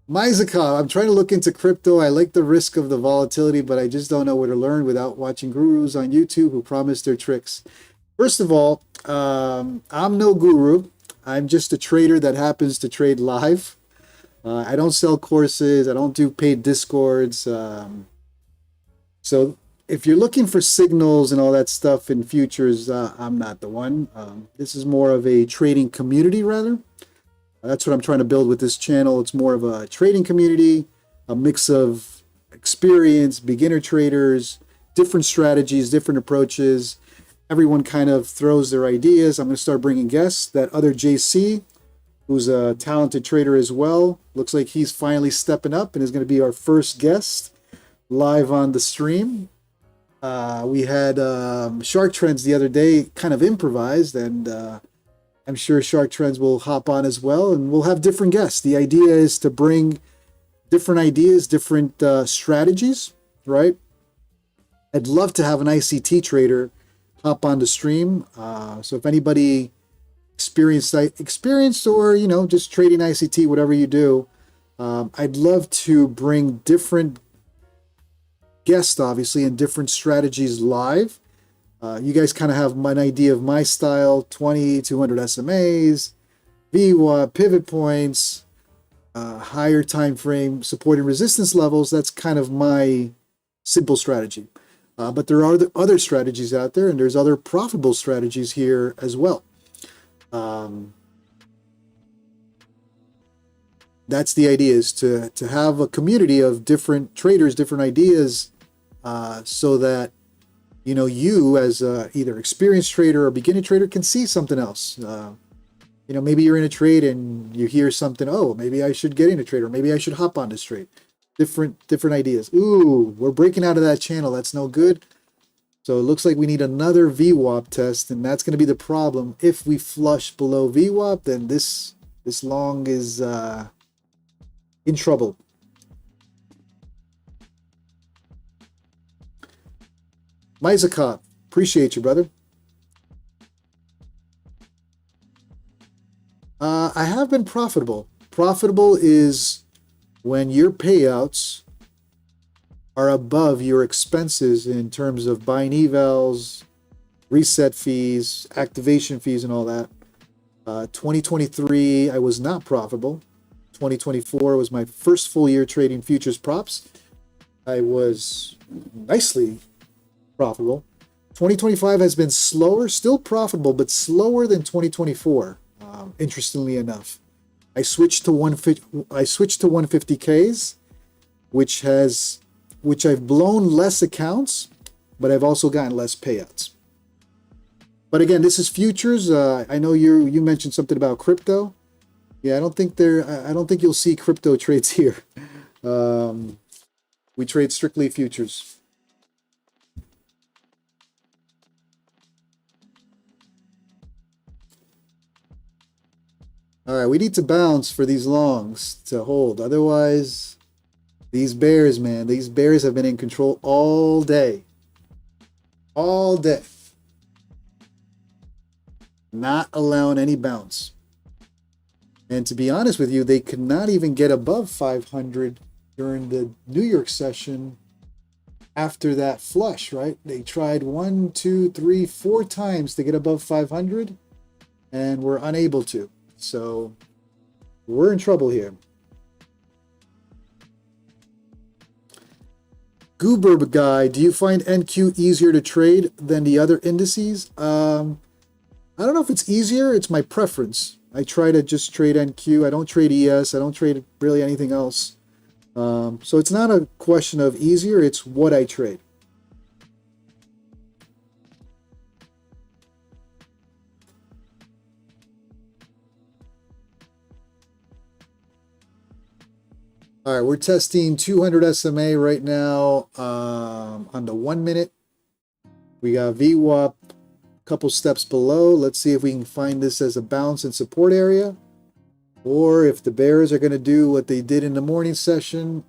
Mizaka, I'm trying to look into crypto. I like the risk of the volatility, but I just don't know where to learn without watching gurus on YouTube who promise their tricks. First of all, I'm no guru. I'm just a trader that happens to trade live. I don't sell courses. I don't do paid discords. So if you're looking for signals and all that stuff in futures, I'm not the one. This is more of a trading community, rather. That's what I'm trying to build with this channel. It's more of a trading community. a mix of experienced beginner traders, different strategies, different approaches. Everyone kind of throws their ideas. I'm going to start bringing guests. That other JC, who's a talented trader as well, looks like he's finally stepping up and is going to be our first guest live on the stream. We had Shark Trends the other day, kind of improvised, and I'm sure Shark Trends will hop on as well, and we'll have different guests. The idea is to bring different ideas, different strategies, right? I'd love to have an ICT trader hop on the stream. So if anybody experienced or, you know, just trading ICT, whatever you do, I'd love to bring different guests, obviously, and different strategies live. You guys kind of have an idea of my style: 20, 200 SMAs, VWAP, pivot points, higher time frame support and resistance levels. That's kind of my simple strategy. But there are other strategies out there, and there's other profitable strategies here as well. That's the idea, is to have a community of different traders, different ideas, so that, you know, you as either experienced trader or beginner trader can see something else. You know, maybe you're in a trade and you hear something, oh, maybe I should get in a trade, or maybe I should hop on this trade. Different ideas. Ooh, we're breaking out of that channel. That's no good. So it looks like we need another VWAP test, and that's going to be the problem. If we flush below VWAP, then this long is in trouble. Mizakov, appreciate you, brother. I have been profitable. Profitable is when your payouts are above your expenses in terms of buying evals, reset fees, activation fees, and all that. 2023, I was not profitable. 2024 was my first full year trading futures props. I was nicely profitable. 2025 has been slower, still profitable, but slower than 2024. Interestingly enough, I switched to 150Ks, which I've blown less accounts, but I've also gotten less payouts. But again, this is futures. I know you mentioned something about crypto. Yeah, I don't think you'll see crypto trades here. We trade strictly futures. All right, we need to bounce for these longs to hold. Otherwise, these bears, man, these bears have been in control all day. All day. Not allowing any bounce. And to be honest with you, they could not even get above 500 during the New York session after that flush, right? They tried 1, 2, 3, 4 times to get above 500 and were unable to. So we're in trouble here. Goober guy, do you find NQ easier to trade than the other indices? I don't know if it's easier. It's my preference. I try to just trade NQ. I don't trade ES. I don't trade really anything else. So it's not a question of easier. It's what I trade. All right, we're testing 200 SMA right now on the 1 minute. We got VWAP a couple steps below. Let's see if we can find this as a bounce and support area, or if the bears are going to do what they did in the morning session,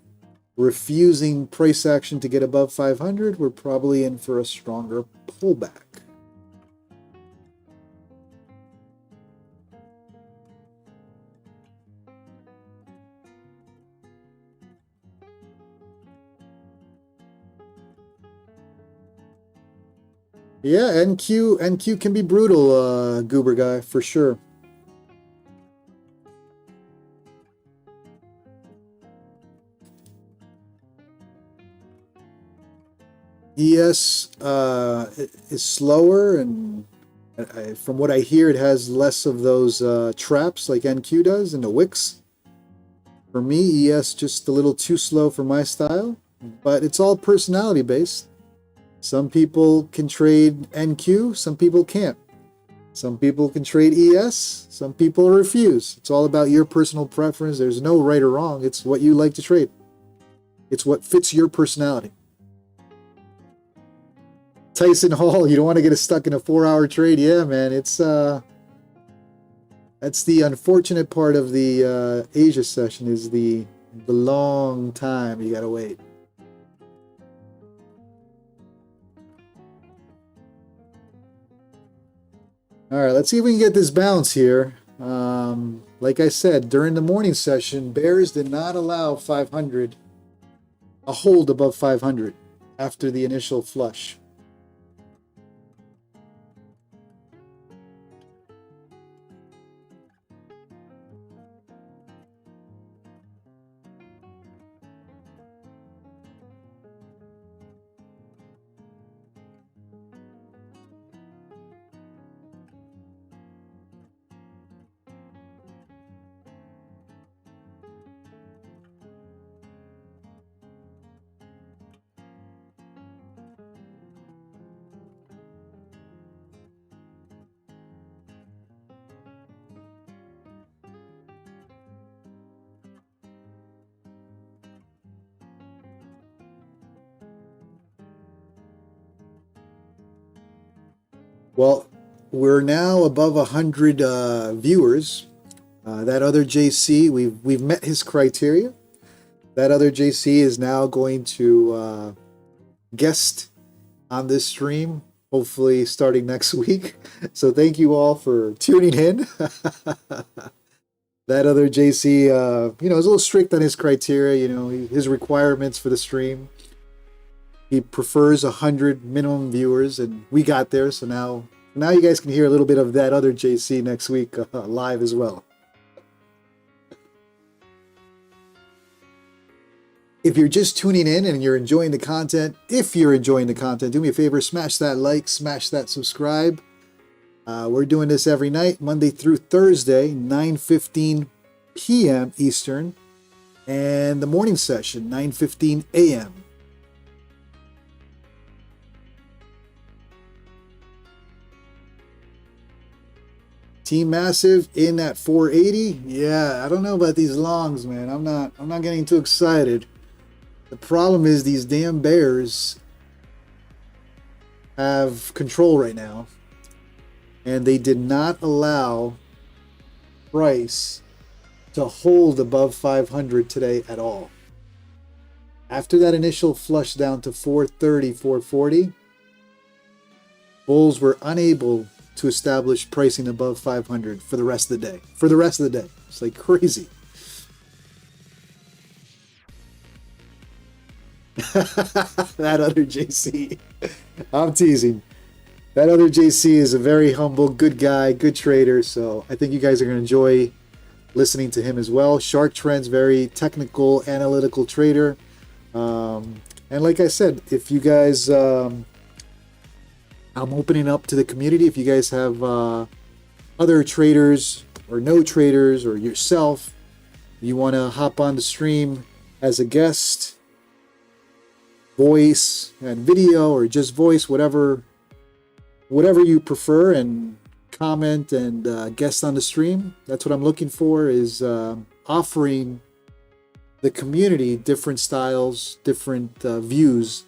refusing price action to get above 500. We're probably in for a stronger pullback. Yeah, NQ can be brutal, Goober guy, for sure. ES is slower, and from what I hear, it has less of those traps like NQ does in the wicks. For me, ES just a little too slow for my style, but it's all personality based. Some people can trade NQ, some people can't. Some people can trade ES, some people refuse. It's all about your personal preference. There's no right or wrong. It's what you like to trade. It's what fits your personality. Tyson Hall, you don't want to get stuck in a 4-hour trade. Yeah, man, it's that's the unfortunate part of the Asia session, is the long time you gotta wait. All right, let's see if we can get this bounce here. Like I said, during the morning session, bears did not allow 500, a hold above 500 after the initial flush. Well, we're now above 100 viewers. That other JC, we've met his criteria. That other JC is now going to guest on this stream, hopefully starting next week. So thank you all for tuning in. That other JC, is a little strict on his criteria. His requirements for the stream. He prefers 100 minimum viewers, and we got there. So now you guys can hear a little bit of that other JC next week live as well. If you're just tuning in and you're enjoying the content, do me a favor, smash that like, smash that subscribe. We're doing this every night, Monday through Thursday, 9:15 p.m. Eastern, and the morning session, 9:15 a.m. Team Massive in at 480. Yeah, I don't know about these longs, man. I'm not getting too excited. The problem is these damn bears have control right now, and they did not allow price to hold above 500 today at all. After that initial flush down to 430, 440, bulls were unable to establish pricing above 500 for the rest of the day. It's like crazy. That other JC. I'm teasing. That other JC is a very humble, good guy, good trader. So I think you guys are going to enjoy listening to him as well. Shark Trend's very technical, analytical trader. And like I said, if you guys... I'm opening up to the community. If you guys have other traders or no traders or yourself, you want to hop on the stream as a guest, voice and video, or just voice, whatever you prefer, and comment and guest on the stream. That's what I'm looking for, is offering the community different styles, different views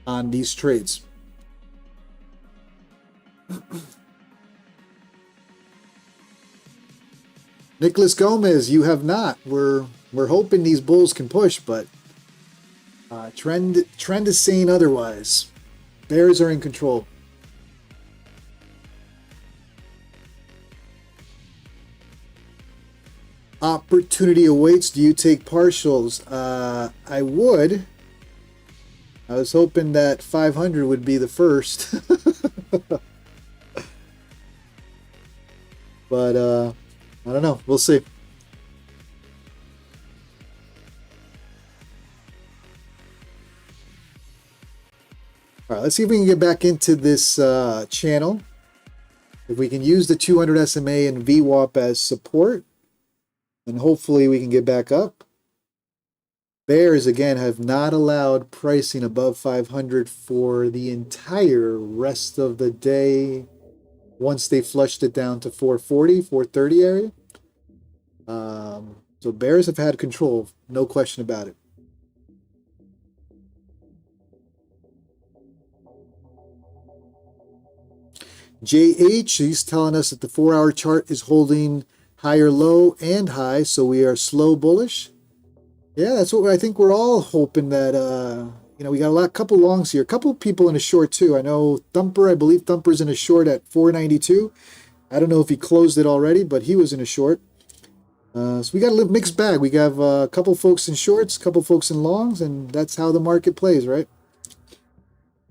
on these trades. Nicholas Gomez, you have not. We're hoping these bulls can push, but trend is saying otherwise. Bears are in control. Opportunity awaits. Do you take partials? I would. I was hoping that 500 would be the first. But I don't know. We'll see. All right, let's see if we can get back into this channel. If we can use the 200 SMA and VWAP as support, and hopefully we can get back up. Bears, again, have not allowed pricing above 500 for the entire rest of the day once they flushed it down to 440, 430 area. So bears have had control, no question about it. JH, he's telling us that the 4-hour chart is holding higher low and high, so we are slow bullish. Yeah, that's what I think we're all hoping that, we got a couple longs here, a couple people in a short too. I know Thumper, I believe Thumper's in a short at 492. I don't know if he closed it already, but he was in a short. So we got a mixed bag. We have a couple folks in shorts, a couple folks in longs, and that's how the market plays, right?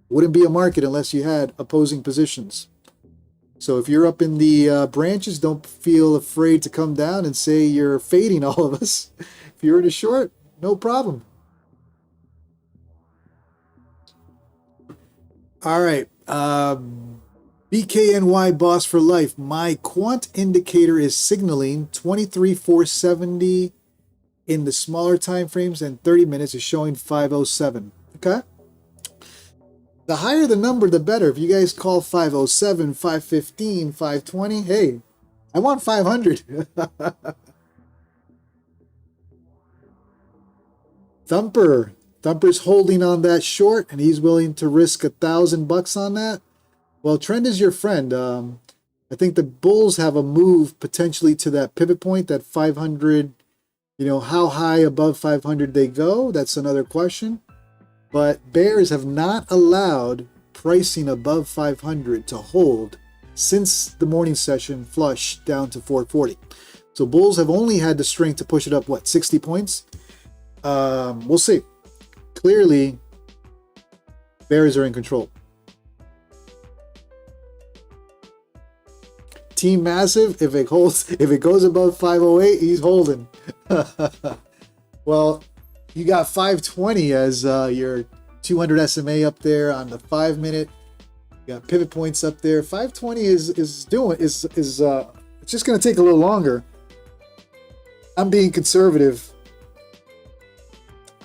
Wouldn't be a market unless you had opposing positions. So if you're up in the branches, don't feel afraid to come down and say you're fading all of us. If you're in a short, no problem. All right. BKNY Boss for Life. My quant indicator is signaling 23,470 in the smaller time frames, and 30 minutes is showing 507. Okay. The higher the number, the better. If you guys call 507, 515, 520, hey, I want 500. Thumper's holding on that short, and he's willing to risk $1,000 on that. Well, trend is your friend. I think the bulls have a move potentially to that pivot point, that 500. How high above 500 they go, that's another question. But bears have not allowed pricing above 500 to hold since the morning session flush down to 440. So bulls have only had the strength to push it up, 60 points? We'll see. Clearly, bears are in control. Team Massive, if it goes above 508, he's holding. Well, you got 520 as your 200 SMA up there on the 5-minute. You got pivot points up there. 520 is it's just going to take a little longer. I'm being conservative.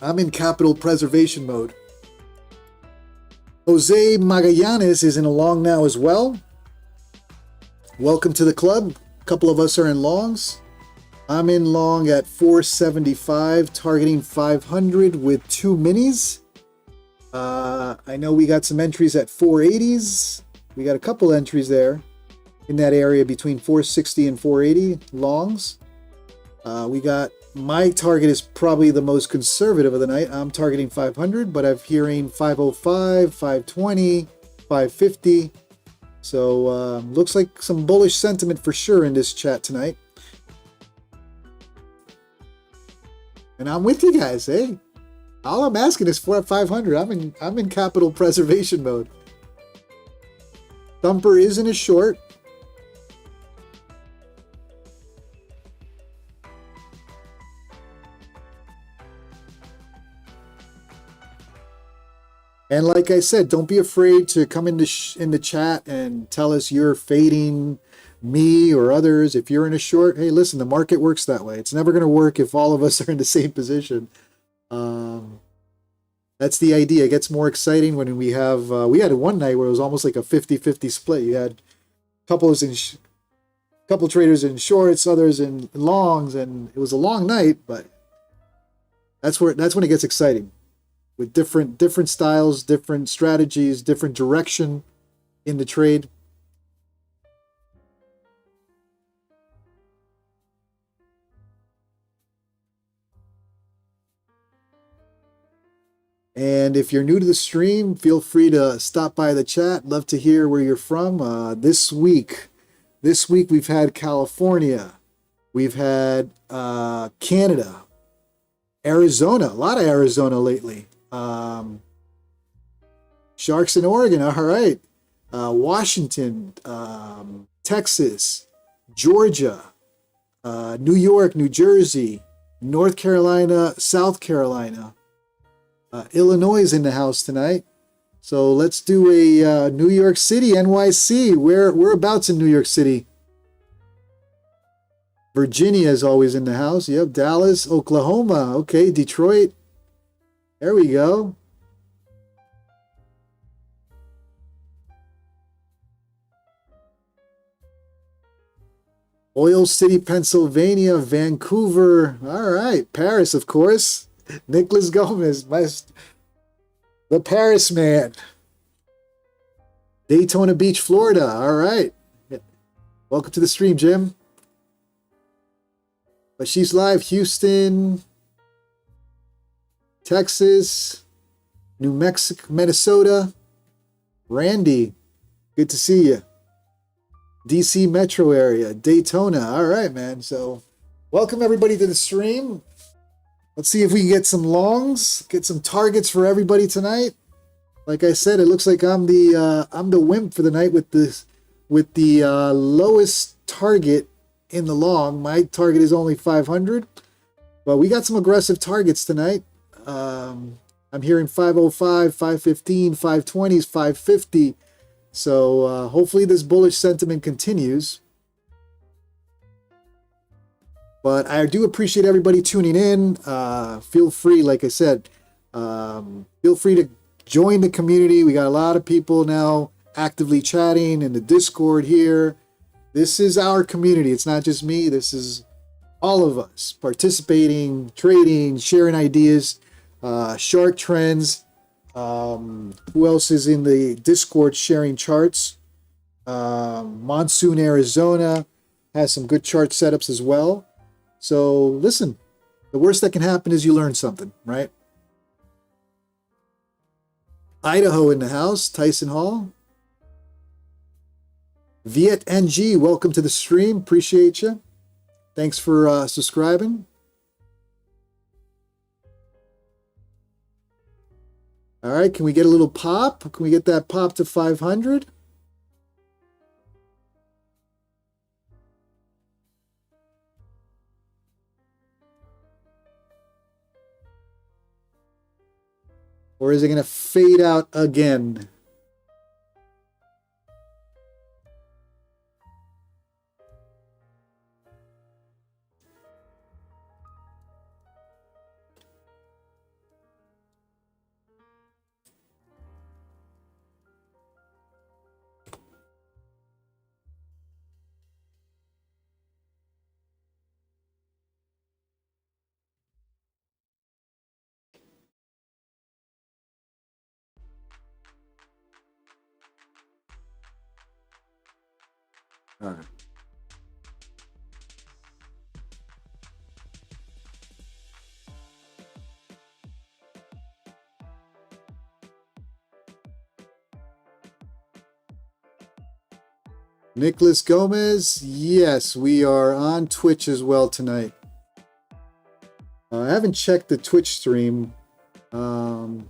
I'm in capital preservation mode. Jose Magallanes is in a long now as well. Welcome to the club. A couple of us are in longs. I'm in long at 475, targeting 500 with 2 minis. I know we got some entries at 480s. We got a couple entries there in that area between 460 and 480 longs. My target is probably the most conservative of the night. I'm targeting 500, but I'm hearing 505, 520, 550. So looks like some bullish sentiment for sure in this chat tonight. And I'm with you guys. Hey, all I'm asking is for 500. I'm in capital preservation mode. Thumper is in a short. And like I said, don't be afraid to come in the chat and tell us you're fading me or others. If you're in a short, hey, listen, the market works that way. It's never going to work if all of us are in the same position. That's the idea. It gets more exciting when we had one night where it was almost like a 50-50 split. You had couple traders in shorts, others in longs, and it was a long night, but that's when it gets exciting. With different styles, different strategies, different direction in the trade. And if you're new to the stream, feel free to stop by the chat. Love to hear where you're from. This week we've had California, we've had Canada, Arizona, a lot of Arizona lately. Sharks in Oregon, all right. Washington, Texas, Georgia, New York, New Jersey, North Carolina, South Carolina. Illinois is in the house tonight. So let's do a New York City, NYC. Whereabouts in New York City? Virginia is always in the house. Yep. Dallas, Oklahoma. Okay. Detroit. There we go. Oil City, Pennsylvania, Vancouver. All right. Paris, of course. Nicholas Gomez, the Paris man. Daytona Beach, Florida. All right. Welcome to the stream, Jim. But she's live. Houston, Texas, New Mexico, Minnesota. Randy, good to see you. DC metro area, Daytona. All right, man. So welcome everybody to the stream. Let's see if we can get some longs, get some targets for everybody tonight. Like I said, it looks like I'm the wimp for the night with the lowest target in the long. My target is only 500, but we got some aggressive targets tonight. I'm hearing 505, 515, 520s, 550. So hopefully this bullish sentiment continues. But I do appreciate everybody tuning in. Feel free, like I said, feel free to join the community. We got a lot of people now actively chatting in the Discord here. This is our community. It's not just me. This is all of us participating, trading, sharing ideas, shark trends. Who else is in the Discord sharing charts? Monsoon, Arizona has some good chart setups as well. So listen, the worst that can happen is you learn something, right? Idaho in the house, Tyson Hall. Viet NG, welcome to the stream. Appreciate you. Thanks for subscribing. All right, can we get a little pop? Can we get that pop to 500? Or is it going to fade out again? All right. Nicholas Gomez, yes, we are on Twitch as well tonight. I haven't checked the Twitch stream, but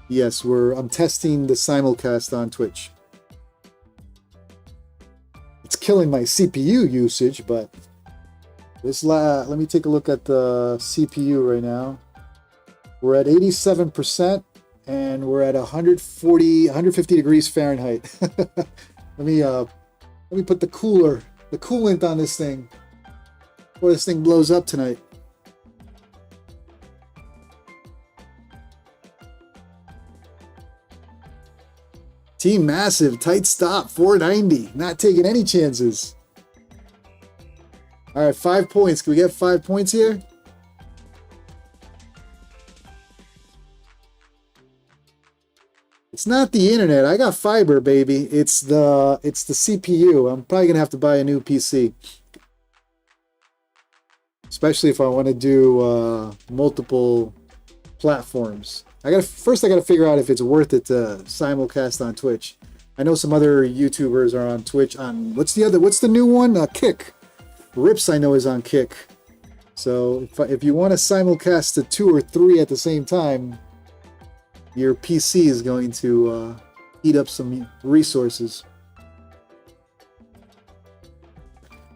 yes, I'm testing the simulcast on Twitch. It's killing my CPU usage, but let me take a look at the CPU right now. We're at 87%. And we're at 150 degrees Fahrenheit. let me put the coolant on this thing before this thing blows up tonight. Team Massive, tight stop, 490. Not taking any chances. All right, 5 points. Can we get 5 points here? It's not the internet. I got fiber, baby. It's the CPU. I'm probably gonna have to buy a new PC, especially if I want to do multiple platforms. I gotta figure out if it's worth it to simulcast on Twitch. I know some other YouTubers are on Twitch. On what's the new one? Kick. Rips I know is on Kick. So if you want to simulcast to 2 or 3 at the same time, your PC is going to eat up some resources.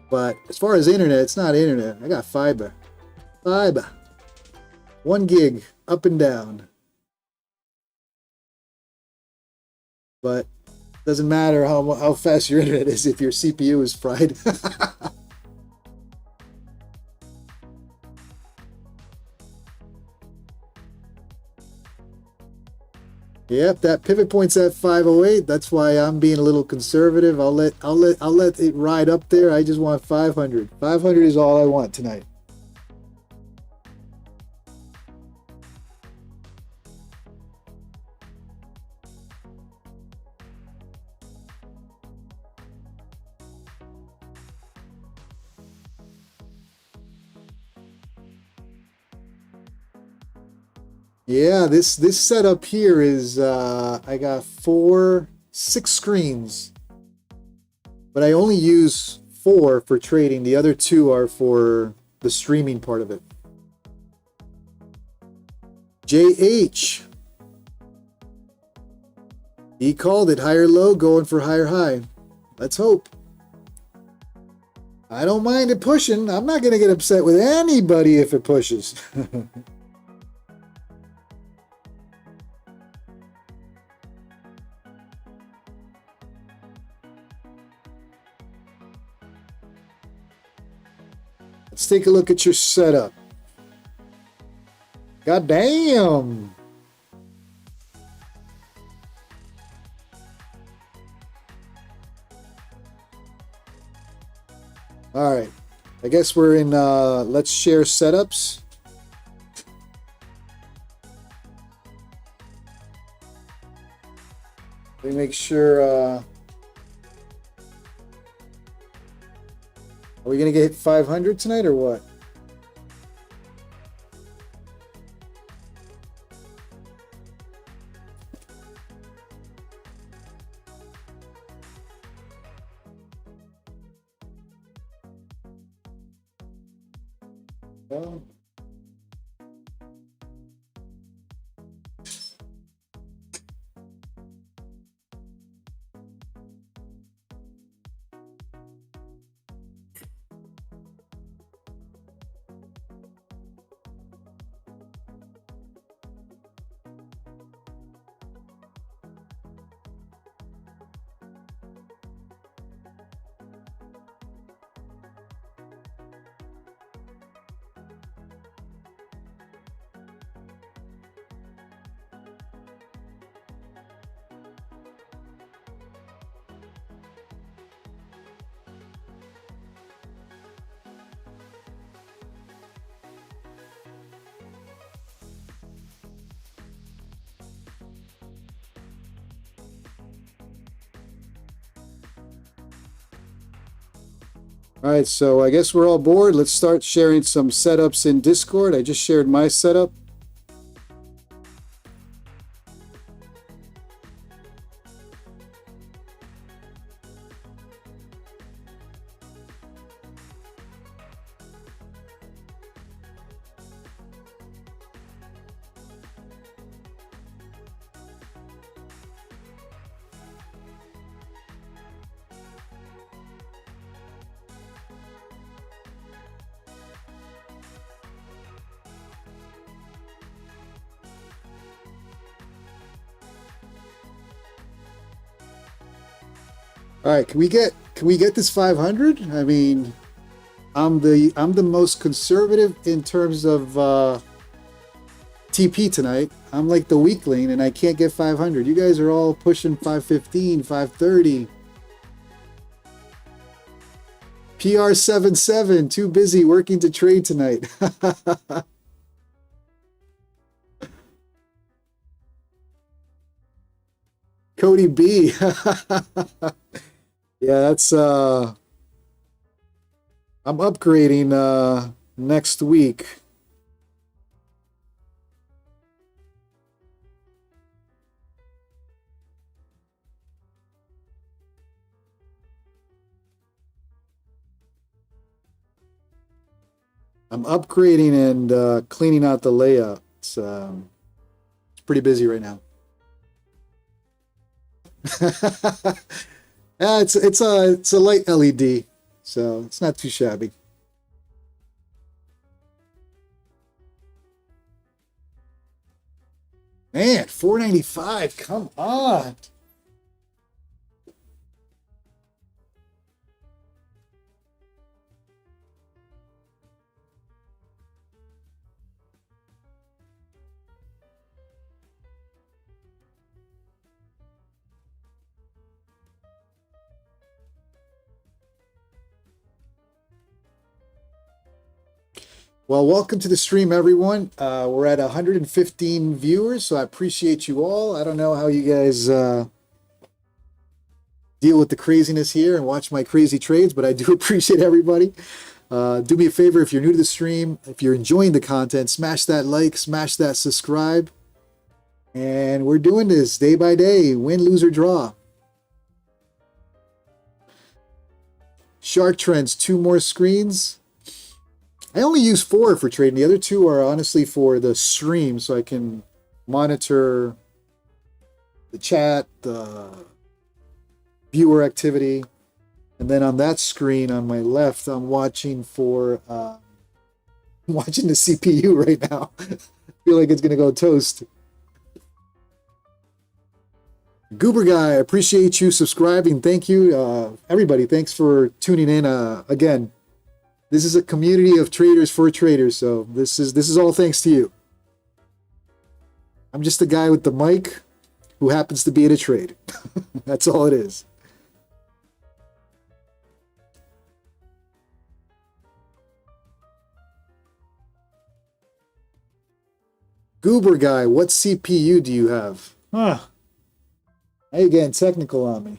But as far as internet, it's not internet. I got fiber. 1 gig up and down. But Doesn't matter how fast your internet is if your CPU is fried. Yep, that pivot point's at 508. That's why I'm being a little conservative. I'll let it ride up there. I just want 500. 500 is all I want tonight. Yeah, this setup here is I got 6 screens, but I only use 4 for trading. The other 2 are for the streaming part of it. JH, he called it higher low, going for higher high. Let's hope. I don't mind it pushing. I'm not going to get upset with anybody if it pushes. Let's take a look at your setup. God damn. All right. I guess we're in let's share setups. Let me make sure are we going to get 500 tonight or what? Well, all right, so I guess we're all bored. Let's start sharing some setups in Discord. I just shared my setup. All right, can we get this 500? I mean, I'm the most conservative in terms of TP tonight. I'm like the weakling, and I can't get 500. You guys are all pushing 515, 530. PR77, too busy working to trade tonight. Cody B. Yeah, that's I'm upgrading next week. I'm upgrading and cleaning out the layout. It's pretty busy right now. Yeah, it's a light LED, so it's not too shabby. Man, 495, come on. Well, welcome to the stream, everyone. We're at 115 viewers, so I appreciate you all. I don't know how you guys deal with the craziness here and watch my crazy trades, but I do appreciate everybody. Do me a favor, if you're new to the stream, if you're enjoying the content, smash that like, smash that subscribe. And we're doing this day by day, win, lose, or draw. Shark Trends, 2 more screens. I only use 4 for trading. The other 2 are honestly for the stream, so I can monitor the chat, the viewer activity. And then on that screen on my left, I'm watching for watching the CPU right now. I feel like it's gonna go toast. Goober Guy, I appreciate you subscribing. Thank you, everybody. Thanks for tuning in. Again, this is a community of traders for traders, so this is all thanks to you. I'm just a guy with the mic who happens to be at a trade. That's all it is. Goober Guy, what CPU do you have? Huh. Now you're getting technical on me.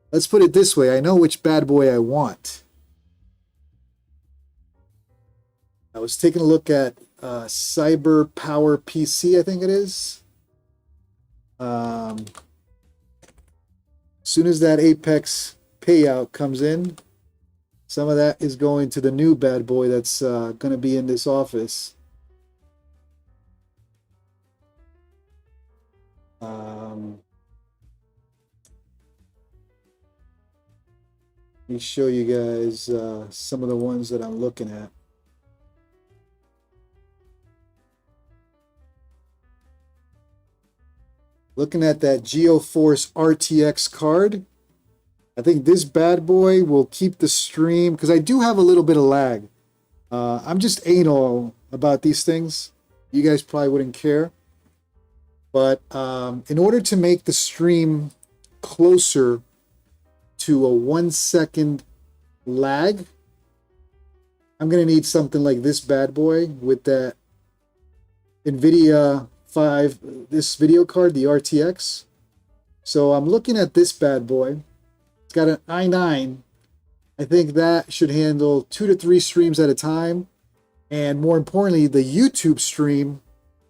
Let's put it this way. I know which bad boy I want. I was taking a look at Cyber Power PC, I think it is. As soon as that Apex payout comes in, some of that is going to the new bad boy that's going to be in this office. Let me show you guys some of the ones that I'm looking at. Looking at that GeoForce RTX card. I think this bad boy will keep the stream, because I do have a little bit of lag. I'm just anal about these things. You guys probably wouldn't care. But in order to make the stream closer to a 1 second lag, I'm going to need something like this bad boy with that NVIDIA 5, this video card, the RTX. So I'm looking at this bad boy. It's got an i9. I think that should handle 2 to 3 streams at a time. And more importantly, the YouTube stream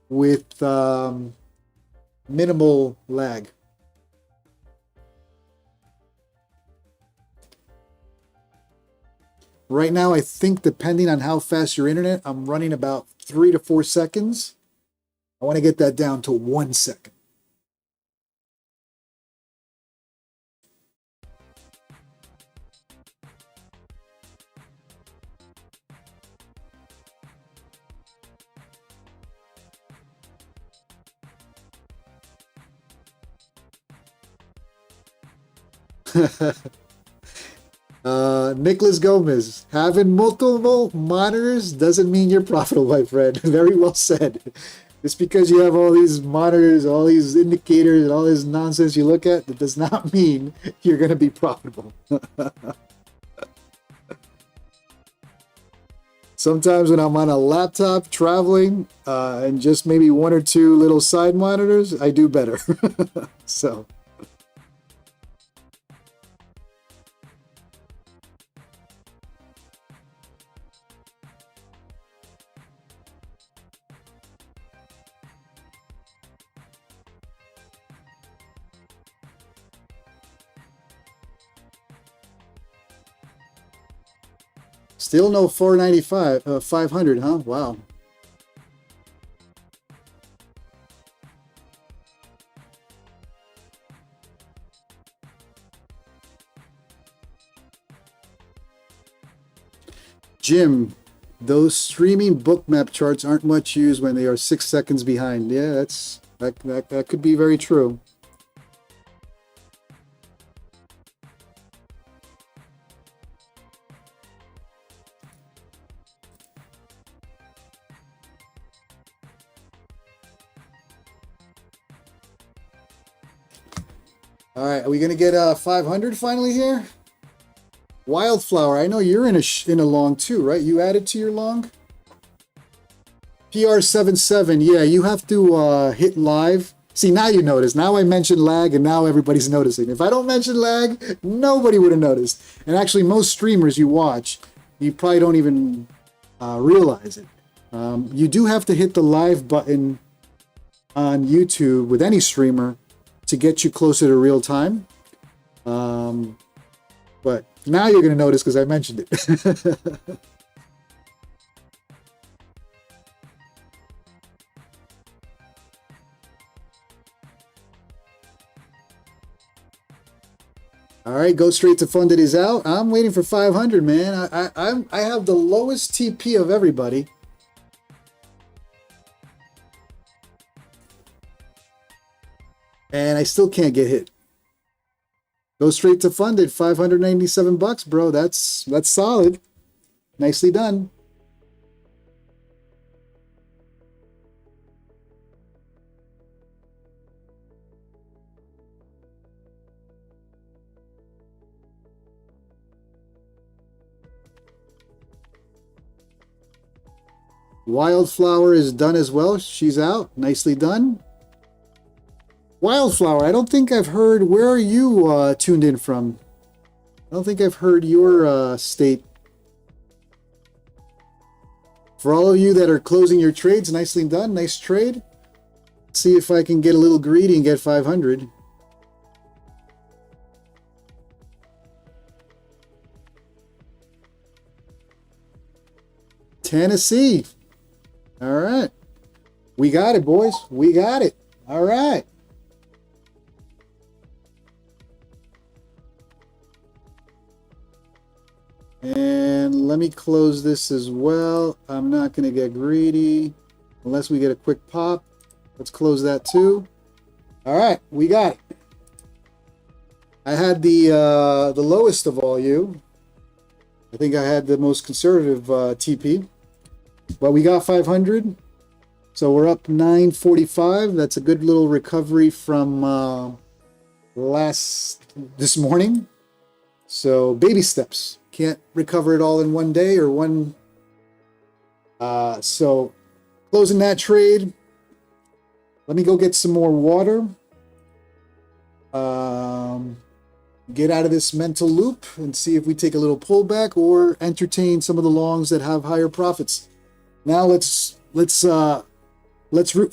with minimal lag. Right now, I think depending on how fast your internet, I'm running about 3 to 4 seconds. I want to get that down to 1 second. Nicholas Gomez, having multiple monitors doesn't mean you're profitable, my friend. Very well said. Just because you have all these monitors, all these indicators, and all this nonsense you look at, that does not mean you're going to be profitable. Sometimes when I'm on a laptop traveling and just maybe 1 or 2 little side monitors, I do better. So. Still no 495, 500, huh? Wow. Jim, those streaming bookmap charts aren't much used when they are 6 seconds behind. Yeah, that could be very true. All right, are we going to get 500 finally here? Wildflower, I know you're in a long too, right? You added to your long? PR77, yeah, you have to hit live. See, now you notice. Now I mentioned lag, and now everybody's noticing. If I don't mention lag, nobody would have noticed. And actually, most streamers you watch, you probably don't even realize it. You do have to hit the live button on YouTube with any streamer to get you closer to real time. But now you're going to notice because I mentioned it. All right, go straight to funded is out. I'm waiting for 500, man. I have the lowest TP of everybody. And I still can't get hit. Go straight to funded, 597 bucks, bro. That's solid. Nicely done. Wildflower is done as well. She's out. Nicely done. Wildflower, I don't think I've heard. Where are you tuned in from? I don't think I've heard your state. For all of you that are closing your trades, nicely done. Nice trade. See if I can get a little greedy and get 500. Tennessee. All right. We got it, boys. We got it. All right. And let me close this as well. I'm not going to get greedy unless we get a quick pop. Let's close that too. All right, we got it. I had the lowest of all you. I think I had the most conservative TP, but we got 500. So we're up 945. That's a good little recovery from this morning. So baby steps. Can't recover it all in one day or one. So closing that trade. Let me go get some more water. Get out of this mental loop and see if we take a little pullback or entertain some of the longs that have higher profits. Now let's root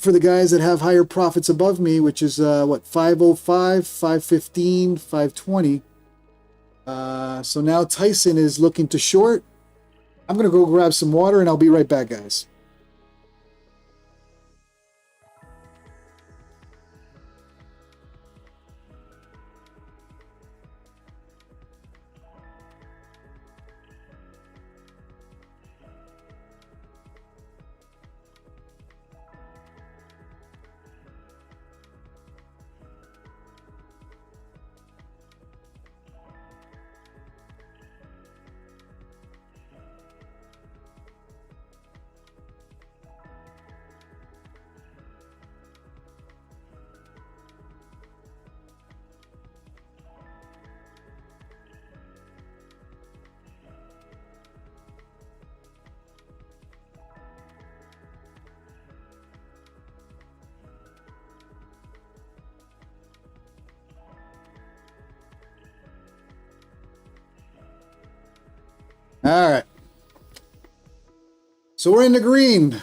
for the guys that have higher profits above me, which is what, 505, 515, 520. So now Tyson is looking to short. I'm going to go grab some water and I'll be right back, guys. All right. So we're in the green.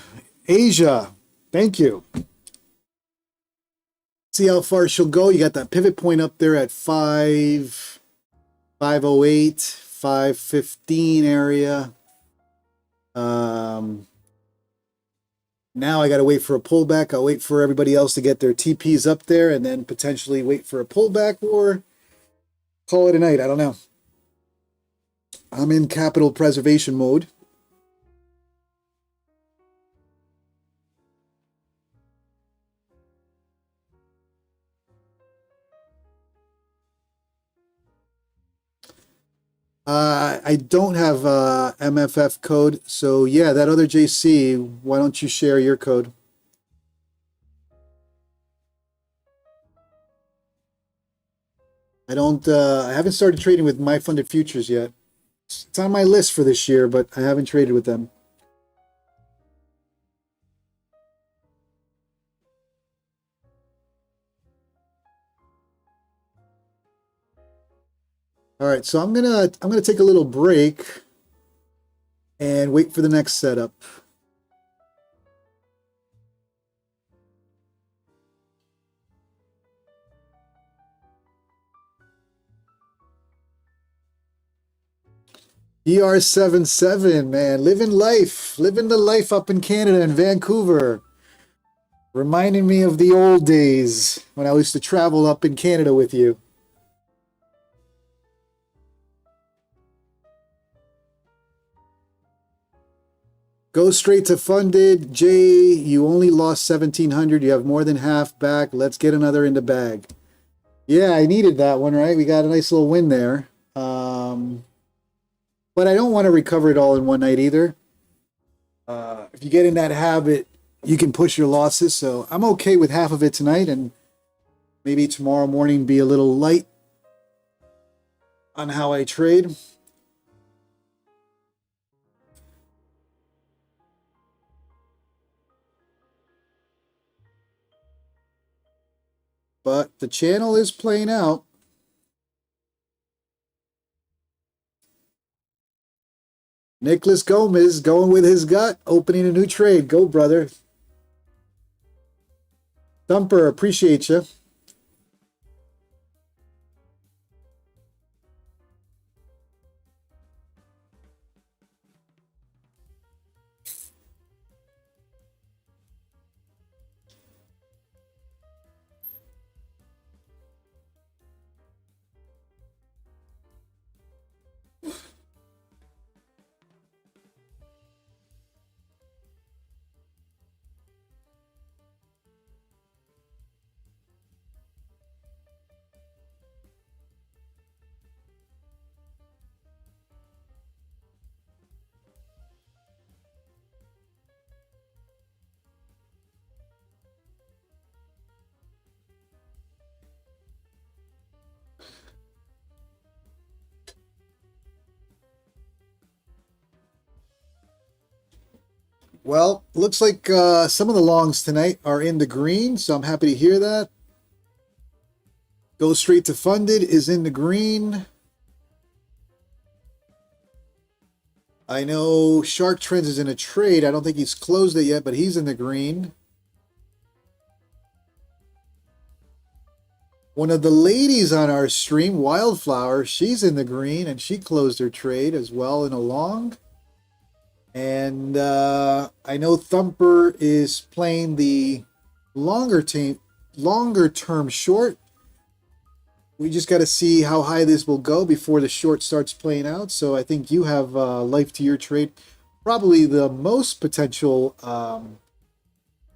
Asia. Thank you. See how far she'll go. You got that pivot point up there at 508, 515 area. Now I got to wait for a pullback. I'll wait for everybody else to get their TPs up there and then potentially wait for a pullback or call it a night. I don't know. I'm in capital preservation mode. I don't have MFF code, so yeah, that other JC, why don't you share your code? I haven't started trading with my funded futures yet. It's on my list for this year, but I haven't traded with them. All right, so I'm gonna take a little break and wait for the next setup. ER77, man, living the life up in Canada in Vancouver. Reminding me of the old days when I used to travel up in Canada with you. Go straight to funded. Jay, you only lost 1,700. You have more than half back. Let's get another in the bag. Yeah, I needed that one, right? We got a nice little win there. But I don't want to recover it all in one night either. If you get in that habit, you can push your losses. So I'm okay with half of it tonight, and maybe tomorrow morning be a little light on how I trade. But the channel is playing out. Nicholas Gomez going with his gut, opening a new trade. Go, brother. Thumper, appreciate you. Well, looks like some of the longs tonight are in the green, so I'm happy to hear that. Go straight to funded is in the green. I know Shark Trends is in a trade. I don't think he's closed it yet, but he's in the green. One of the ladies on our stream, Wildflower, she's in the green, and she closed her trade as well in a long. And I know Thumper is playing the longer term short. We just got to see how high this will go before the short starts playing out. So I think you have life to your trade. Probably the most potential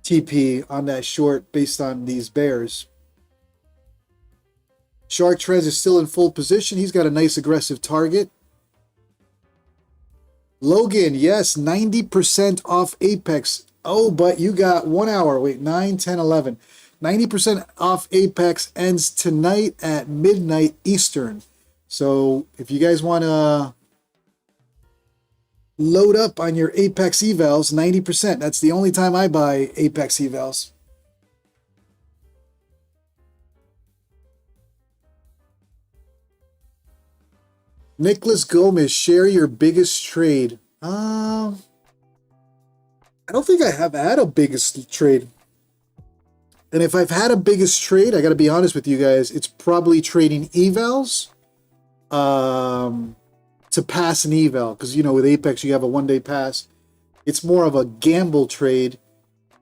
TP on that short based on these bears. Shark Trends is still in full position. He's got a nice aggressive target. Logan, yes, 90% off Apex. Oh, but you got 1 hour. Wait, 9, 10, 11. 90% off Apex ends tonight at midnight Eastern. So if you guys want to load up on your Apex evals, 90%. That's the only time I buy Apex evals. Nicholas Gomez, share your biggest trade. I don't think I have had a biggest trade. And if I've had a biggest trade, I got to be honest with you guys, it's probably trading evals to pass an eval. Because, you know, with Apex, you have a one-day pass. It's more of a gamble trade,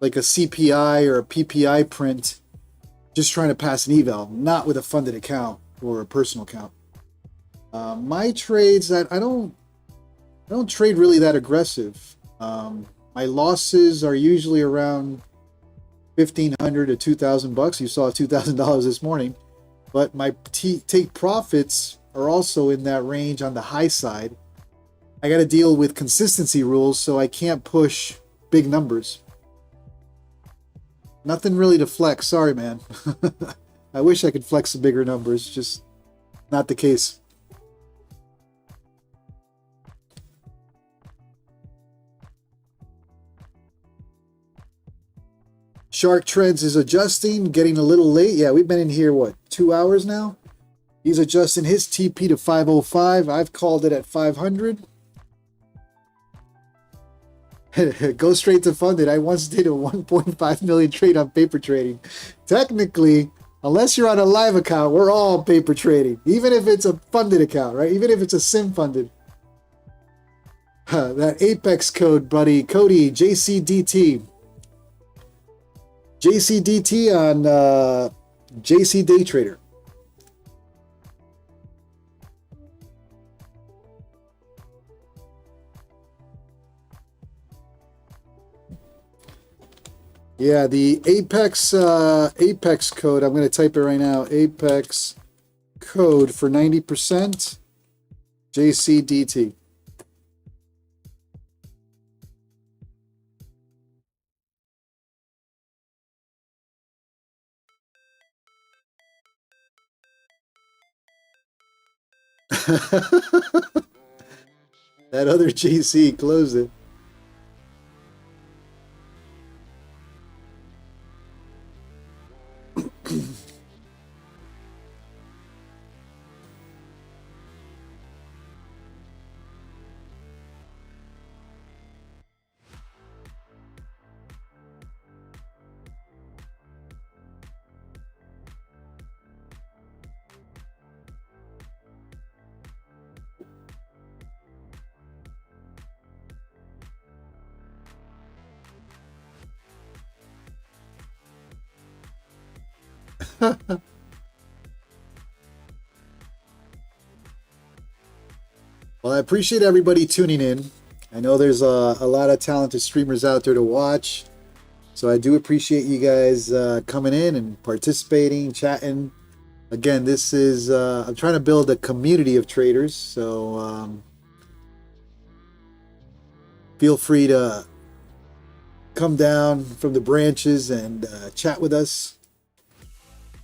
like a CPI or a PPI print, just trying to pass an eval, not with a funded account or a personal account. My trades, that I don't trade really that aggressive. My losses are usually around $1,500 to $2,000. You saw $2,000 this morning, but my take profits are also in that range on the high side. I got to deal with consistency rules, so I can't push big numbers. Nothing really to flex. Sorry, man. I wish I could flex some bigger numbers. Just not the case. Shark Trends is adjusting, getting a little late. Yeah, we've been in here, what, 2 hours now? He's adjusting his TP to 505. I've called it at 500. Go straight to funded. I once did a 1.5 million trade on paper trading. Technically, unless you're on a live account, we're all paper trading. Even if it's a funded account, right? Even if it's a sim funded. That Apex code, buddy. Cody, JCDT. JCDT on JC Day Trader. Yeah, the Apex Apex code, I'm going to type it right now. Apex code for 90%, JCDT. That other GC closed it. Well, I appreciate everybody tuning in. I know there's a lot of talented streamers out there to watch. So I do appreciate you guys coming in and participating, chatting. Again, this is, I'm trying to build a community of traders. So feel free to come down from the branches and chat with us.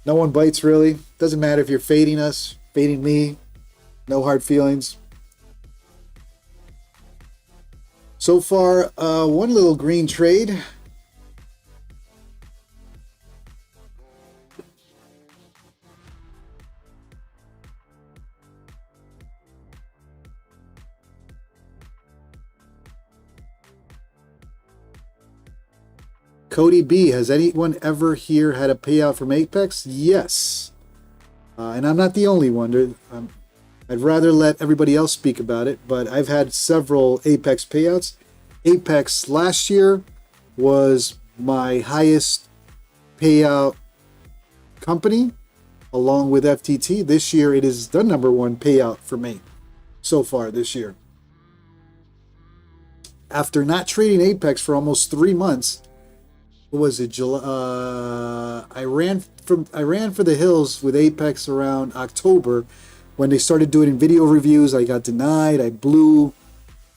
No one bites, really. Doesn't matter if you're fading us, fading me. No hard feelings. So far, one little green trade. Cody B, has anyone ever here had a payout from Apex? Yes. And I'm not the only one. I'd rather let everybody else speak about it, but I've had several Apex payouts. Apex last year was my highest payout company, along with FTT. This year, it is the #1 payout for me so far this year. After not trading Apex for almost 3 months, what was it, July? I ran for the hills with Apex around October. When they started doing video reviews, I got denied. I blew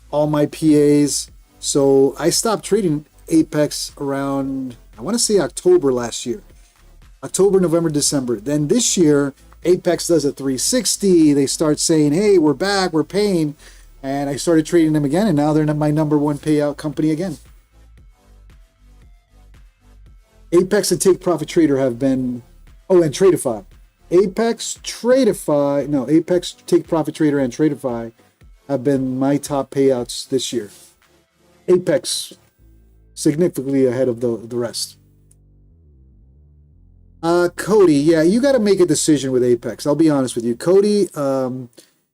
all my PAs. So I stopped trading Apex around, I want to say October last year. October, November, December. Then this year, Apex does a 360. They start saying, hey, we're back, we're paying. And I started trading them again, and now they're my #1 payout company again. Apex and Take Profit Trader have been, oh, and Tradeify. Apex, Tradeify, no, Apex, Take Profit Trader, and Tradeify have been my top payouts this year. Apex significantly ahead of the rest. Cody, yeah, you got to make a decision with Apex. I'll be honest with you. Cody,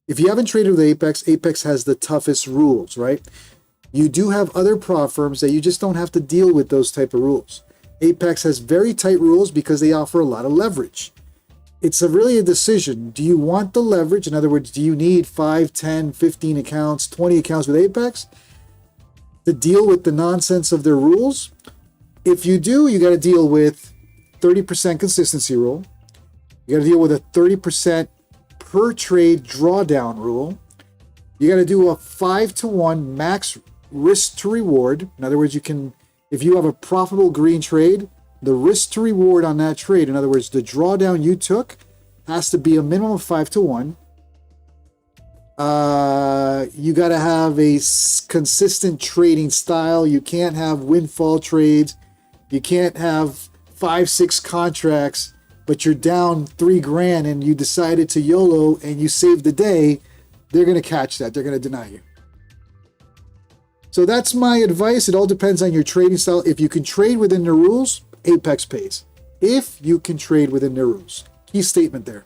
if you haven't traded with Apex, Apex has the toughest rules, right? You do have other prop firms that you just don't have to deal with those type of rules. Apex has very tight rules because they offer a lot of leverage. It's really a decision. Do you want the leverage? In other words, do you need 5, 10, 15 accounts, 20 accounts with Apex to deal with the nonsense of their rules? If you do, you got to deal with 30% consistency rule. You got to deal with a 30% per trade drawdown rule. You got to do a 5-to-1 max risk to reward. In other words, you can, if you have a profitable green trade, the risk to reward on that trade, in other words, the drawdown you took, has to be a minimum of 5-to-1. You got to have a consistent trading style. You can't have windfall trades. You can't have 5-6 contracts, but you're down $3,000 and you decided to YOLO and you saved the day. They're going to catch that. They're going to deny you. So that's my advice. It all depends on your trading style. If you can trade within the rules, Apex pays. If you can trade within their rules. Key statement there.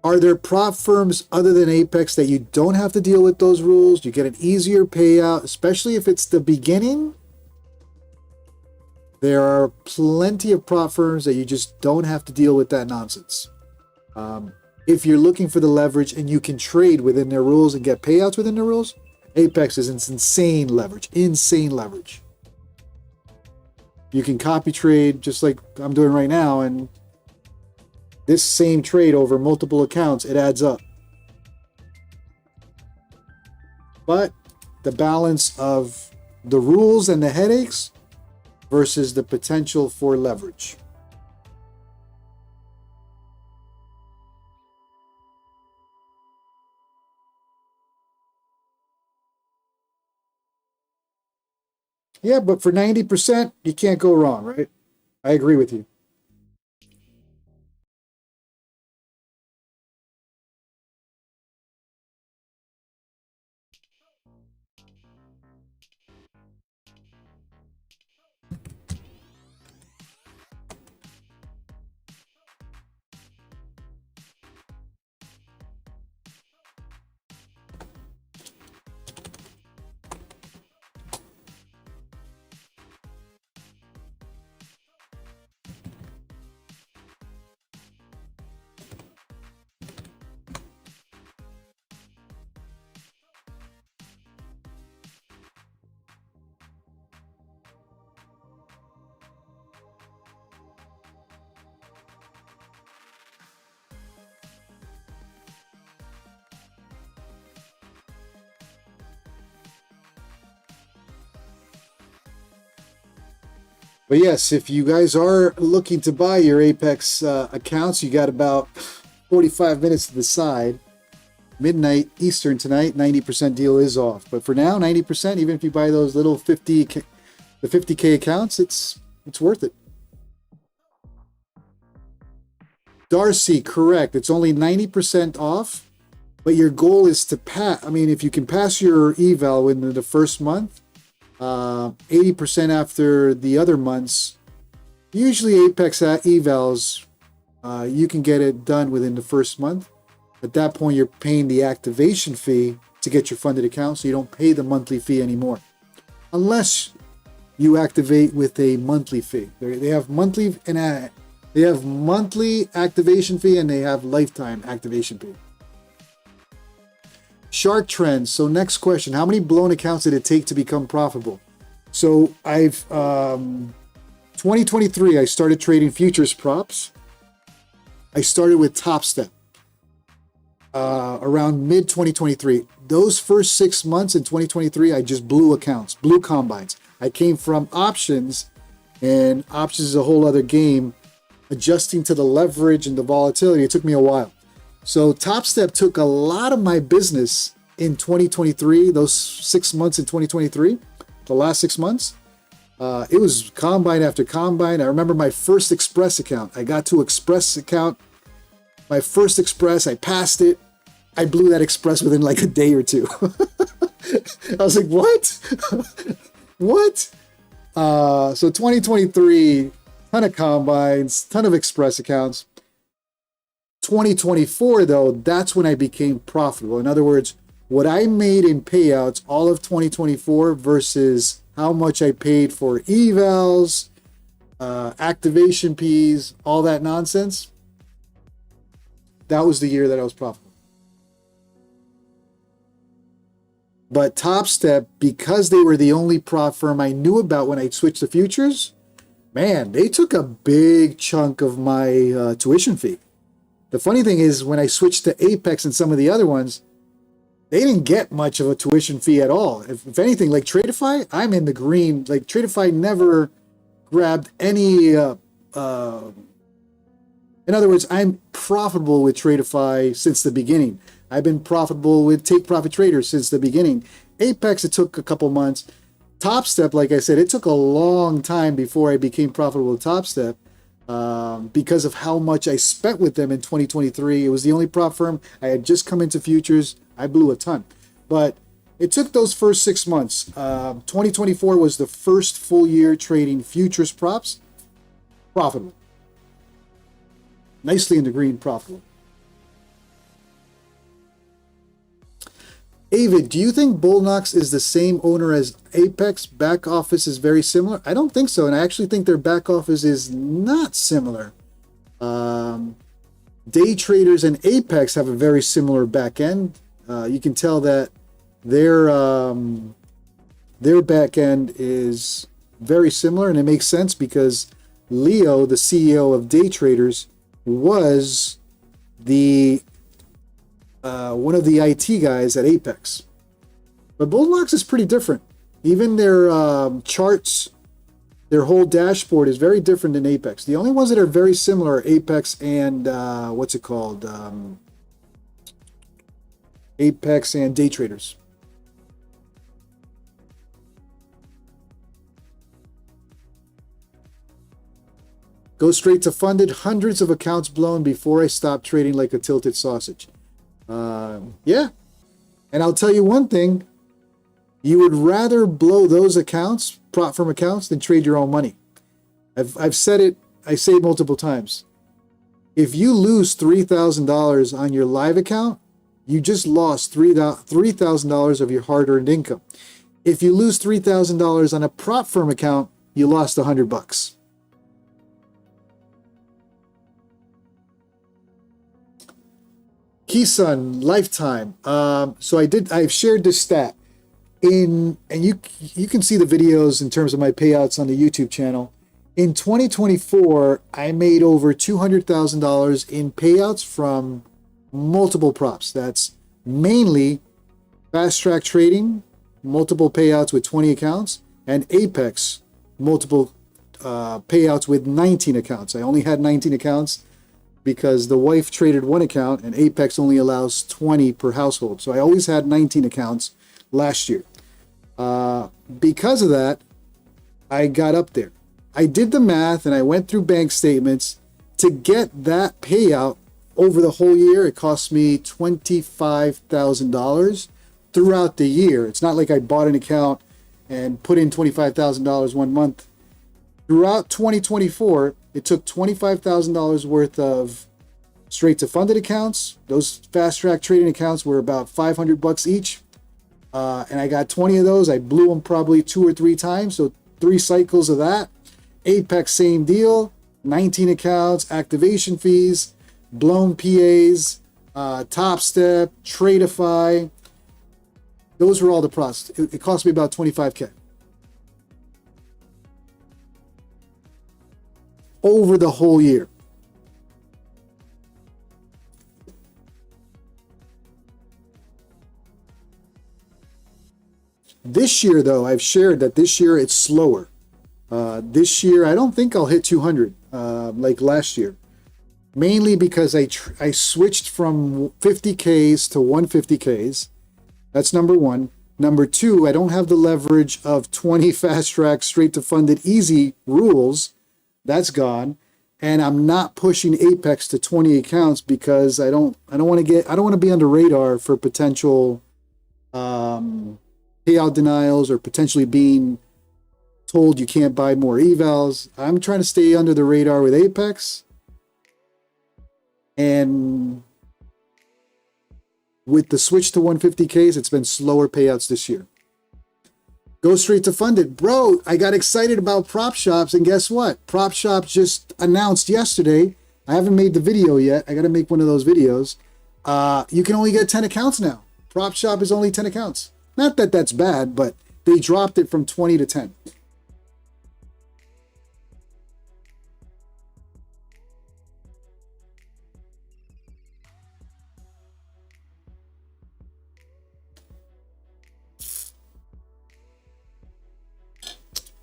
Are there prop firms other than Apex that you don't have to deal with those rules? You get an easier payout, especially if it's the beginning. There are plenty of prop firms that you just don't have to deal with that nonsense. If you're looking for the leverage and you can trade within their rules and get payouts within their rules, Apex is insane leverage. Insane leverage. You can copy trade just like I'm doing right now, and this same trade over multiple accounts, it adds up. But the balance of the rules and the headaches versus the potential for leverage. Yeah, but for 90%, you can't go wrong, right? I agree with you. But yes, if you guys are looking to buy your Apex accounts, you got about 45 minutes to decide. Midnight Eastern tonight, 90% deal is off. But for now, 90%, even if you buy those little the 50K accounts, it's worth it. Darcy, correct. It's only 90% off, but your goal is to pass. I mean, if you can pass your eval within the first month, 80% after the other months. Usually Apex evals, you can get it done within the first month. At that point, you're paying the activation fee to get your funded account, so you don't pay the monthly fee anymore. Unless you activate with a monthly fee. They have monthly and they have monthly activation fee and they have lifetime activation fee. Shark trends. So next question, how many blown accounts did it take to become profitable? So I've 2023, I started trading futures props. I started with Topstep around mid 2023. Those first 6 months in 2023, I just blew accounts, blew combines. I came from options, and options is a whole other game. Adjusting to the leverage and the volatility, it took me a while. So Topstep took a lot of my business in 2023, those 6 months in 2023, the last 6 months. It was combine after combine. I remember my first Express account. I got to Express account. My first Express, I passed it. I blew that Express within like a day or two. I was like, what? What? So 2023, ton of combines, ton of Express accounts. 2024, though, that's when I became profitable. In other words, what I made in payouts all of 2024 versus how much I paid for evals, activation fees, all that nonsense, that was the year that I was profitable. But Topstep, because they were the only prop firm I knew about when I switched to futures, man, they took a big chunk of my tuition fee. The funny thing is, when I switched to Apex and some of the other ones, they didn't get much of a tuition fee at all. If anything, like Tradeify, I'm in the green. Like Tradeify never grabbed any In other words, I'm profitable with Tradeify since the beginning. I've been profitable with Take Profit Traders since the beginning. Apex, it took a couple months. Topstep, like I said, it took a long time before I became profitable with Topstep because of how much I spent with them in 2023. It was the only prop firm. I had just come into futures. I blew a ton. But it took those first 6 months. 2024 was the first full year trading futures props. Profitable. Nicely in the green, profitable. Avid, do you think Bulenox is the same owner as Apex? Back office is very similar? I don't think so, and I actually think their back office is not similar. Day traders and Apex have a very similar back end. You can tell that their back end is very similar, and it makes sense because Leo, the CEO of Day Traders, was the one of the IT guys at Apex. But Bulenox is pretty different. Even their charts, their whole dashboard is very different than Apex. The only ones that are very similar are Apex and what's it called? Apex and Day Traders. Go straight to funded. Hundreds of accounts blown before I stopped trading like a tilted sausage. Yeah. And I'll tell you one thing. You would rather blow those accounts, prop firm accounts, than trade your own money. I've said it. I say it multiple times. If you lose $3,000 on your live account, you just lost $3,000 of your hard-earned income. If you lose $3,000 on a prop firm account, you lost $100. Keysun lifetime. So I've shared this stat and you can see the videos in terms of my payouts on the YouTube channel. In 2024, I made over $200,000 in payouts from multiple props. That's mainly fast track trading, multiple payouts with 20 accounts, and Apex, multiple payouts with 19 accounts. I only had 19 accounts because the wife traded one account and Apex only allows 20 per household. So I always had 19 accounts last year. Because of that, I got up there. I did the math and I went through bank statements. To get that payout over the whole year, it cost me $25,000 throughout the year. It's not like I bought an account and put in $25,000 one month. Throughout 2024, it took $25,000 worth of straight to funded accounts. Those fast track trading accounts were about $500 each. And I got 20 of those. I blew them probably 2 or 3 times. So 3 cycles of that. Apex, same deal. 19 accounts, activation fees, blown PAs, Topstep, Tradeify. Those were all the props. It cost me about $25K. Over the whole year. This year, though, I've shared that this year it's slower. This year, I don't think I'll hit 200 like last year. Mainly because I switched from 50Ks to 150Ks. That's number one. Number two, I don't have the leverage of 20 fast track straight to funded easy rules. That's gone. And I'm not pushing Apex to 20 accounts because I don't want to be on the radar for potential payout denials or potentially being told you can't buy more evals. I'm trying to stay under the radar with Apex. And with the switch to 150Ks, it's been slower payouts this year. Go straight to funded. Bro, I got excited about prop shops, and guess what? Prop shops just announced yesterday. I haven't made the video yet. I got to make one of those videos. You can only get 10 accounts now. Prop shop is only 10 accounts. Not that that's bad, but they dropped it from 20 to 10.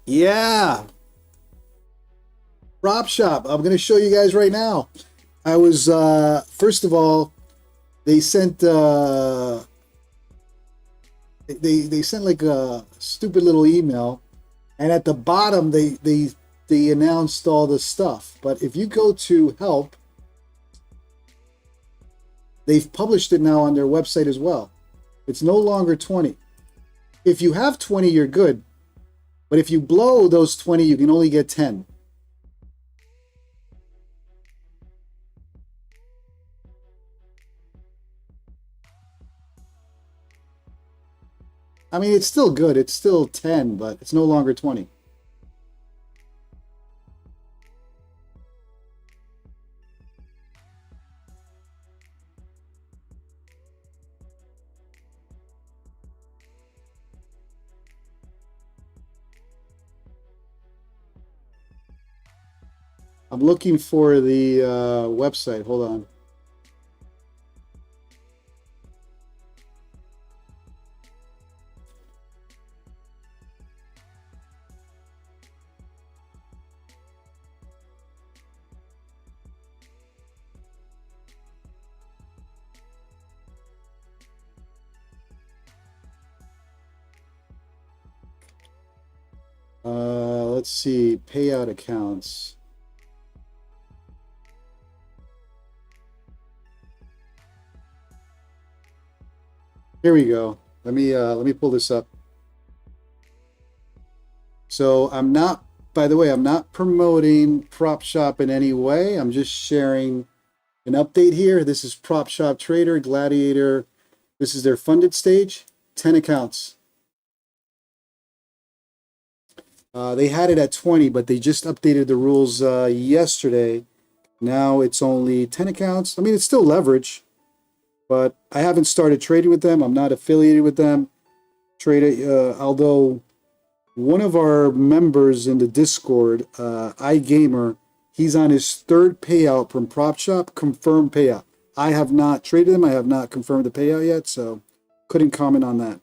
Yeah. Prop shop. I'm going to show you guys right now. I was first of all, they sent they sent like a stupid little email, and at the bottom they announced all the stuff. But if you go to help, they've published it now on their website as well. It's no longer 20. If you have 20, you're good. But if you blow those 20, you can only get 10. I mean, it's still good. It's still 10, but it's no longer 20. I'm looking for the website. Hold on. Let's see. Payout accounts. Here we go. Let me pull this up. So I'm not, by the way, I'm not promoting Prop Shop in any way. I'm just sharing an update here. This is Prop Shop Trader, Gladiator. This is their funded stage, 10 accounts. They had it at 20, but they just updated the rules yesterday. Now it's only 10 accounts. I mean, it's still leverage, but I haven't started trading with them. I'm not affiliated with them. Although one of our members in the Discord, iGamer, he's on his third payout from Prop Shop, confirmed payout. I have not traded them. I have not confirmed the payout yet, so couldn't comment on that.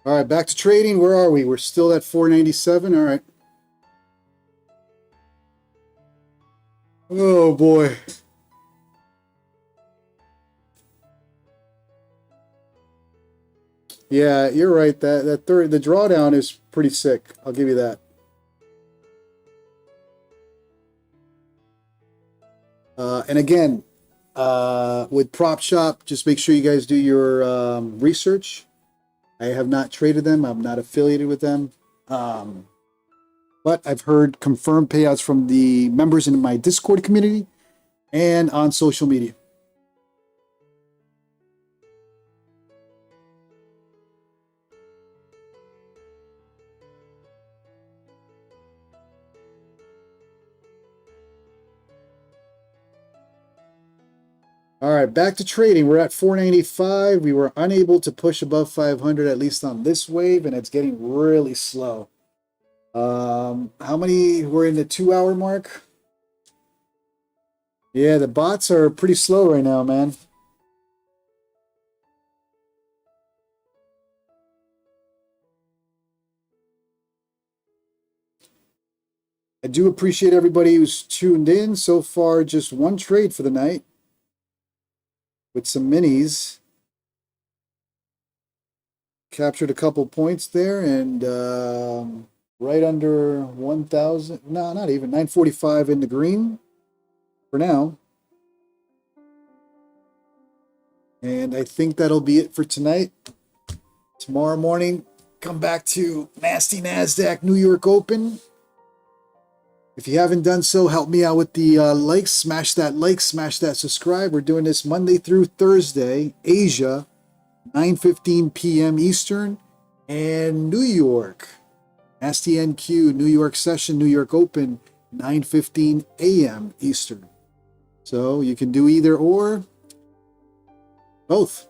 All right, back to trading. Where are we? We're still at 497. All right. Oh boy. Yeah, you're right. The drawdown is pretty sick. I'll give you that. And again, with Prop Shop, just make sure you guys do your research. I have not traded them. I'm not affiliated with them. But I've heard confirmed payouts from the members in my Discord community and on social media. All right, back to trading. We're at 495. We were unable to push above 500, at least on this wave, and it's getting really slow. How many? We're in the 2-hour mark. Yeah, the bots are pretty slow right now, man. I do appreciate everybody who's tuned in. So far, just one trade for the night with some minis. Captured a couple points there, and right under 1,000. No, not even 945 in the green for now. And I think that'll be it for tonight. Tomorrow morning, come back to Nasty NASDAQ New York Open. If you haven't done so, help me out with the likes. Smash that like, smash that subscribe. We're doing this Monday through Thursday, Asia, 9:15 p.m. Eastern, and New York, Nasty NQ, New York session, New York Open, 9:15 a.m. Eastern. So you can do either or, both.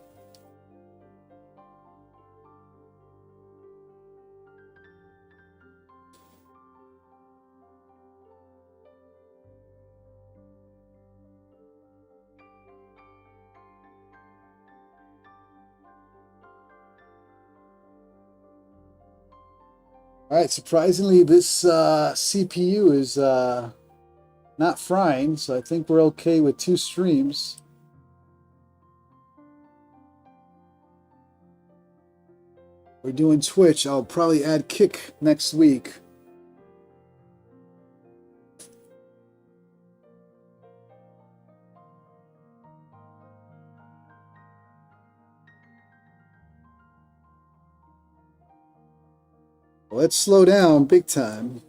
All right, surprisingly, this CPU is not frying, so I think we're okay with 2 streams. We're doing Twitch. I'll probably add Kick next week. Let's slow down big time.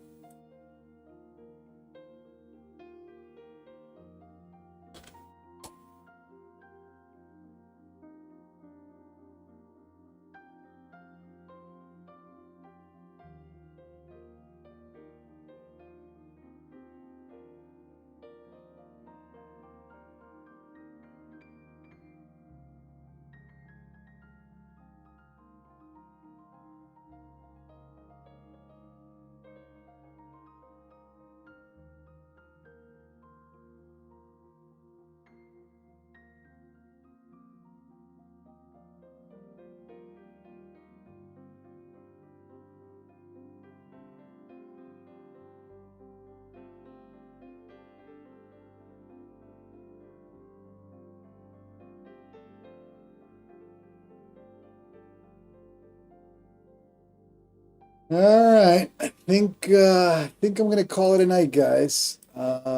All right, I think I'm gonna call it a night, guys. Got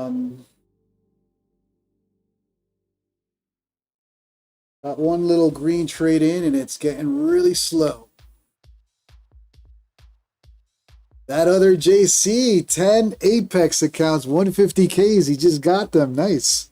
one little green trade in, and it's getting really slow. That other JC, 10 Apex accounts, 150Ks. He just got them. Nice.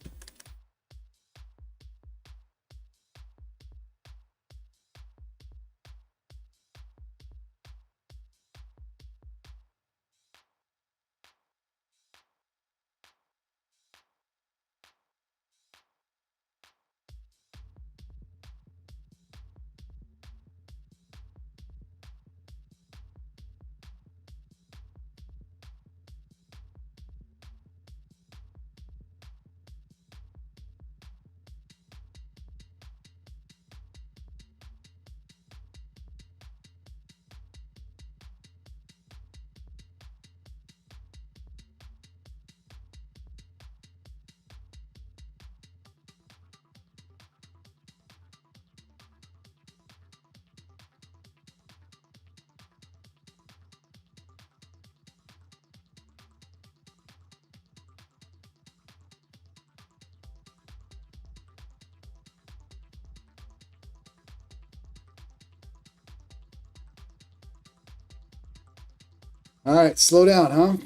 All right, slow down, huh?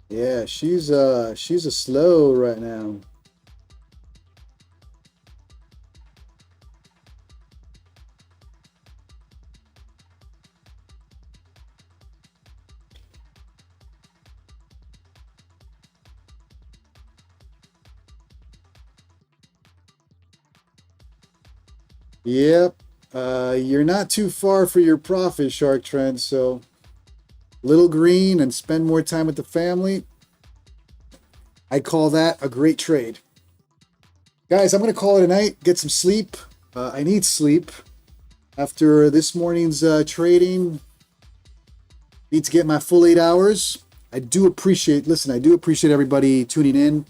Yeah, she's a slow right now. Yep. You're not too far for your profit, Shark Trend, so little green and spend more time with the family. I call that a great trade. Guys, I'm going to call it a night. Get some sleep. I need sleep. After this morning's trading, need to get my full 8 hours. I do appreciate everybody tuning in.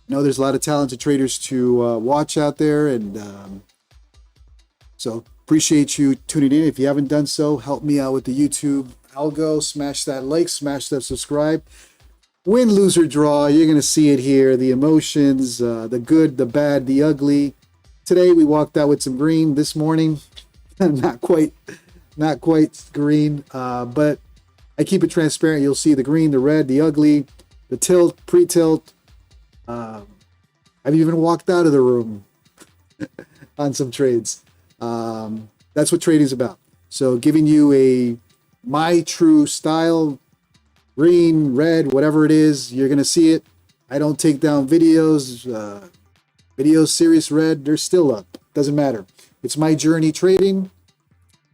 I know there's a lot of talented traders to watch out there, and so appreciate you tuning in. If you haven't done so, help me out with the YouTube algo. Smash that like, smash that subscribe. Win, lose, or draw, you're going to see it here. The emotions, the good, the bad, the ugly. Today we walked out with some green this morning. not quite green, but I keep it transparent. You'll see the green, the red, the ugly, the tilt, pre-tilt. I've even walked out of the room on some trades. That's what trading is about. So giving you my true style, green, red, whatever it is, you're going to see it. I don't take down videos. Videos serious red, they're still up. Doesn't matter. It's my journey trading.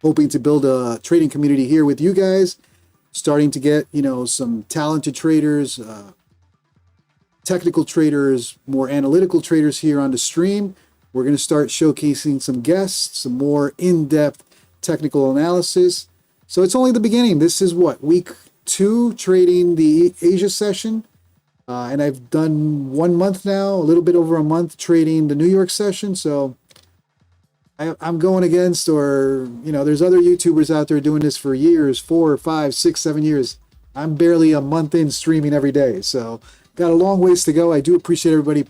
Hoping to build a trading community here with you guys. Starting to get, some talented traders technical traders, more analytical traders here on the stream. We're going to start showcasing some guests, some more in-depth technical analysis. So it's only the beginning. This is what, week 2 trading the Asia session. And I've done 1 month now, a little bit over a month trading the New York session. So I'm going against, or, there's other YouTubers out there doing this for years, 4, 5, 6, 7 years. I'm barely a month in streaming every day. So got a long ways to go. I do appreciate everybody,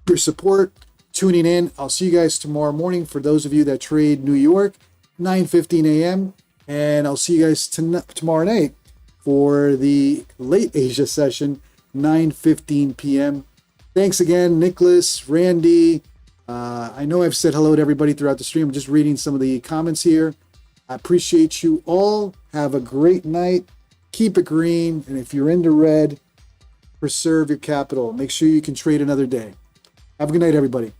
your support, tuning in. I'll see you guys tomorrow morning for those of you that trade New York, 9:15 a.m. And I'll see you guys tomorrow night for the late Asia session, 9:15 p.m. Thanks again, Nicholas, Randy. I know I've said hello to everybody throughout the stream. I'm just reading some of the comments here. I appreciate you all. Have a great night. Keep it green. And if you're into red, preserve your capital. Make sure you can trade another day. Have a good night, everybody.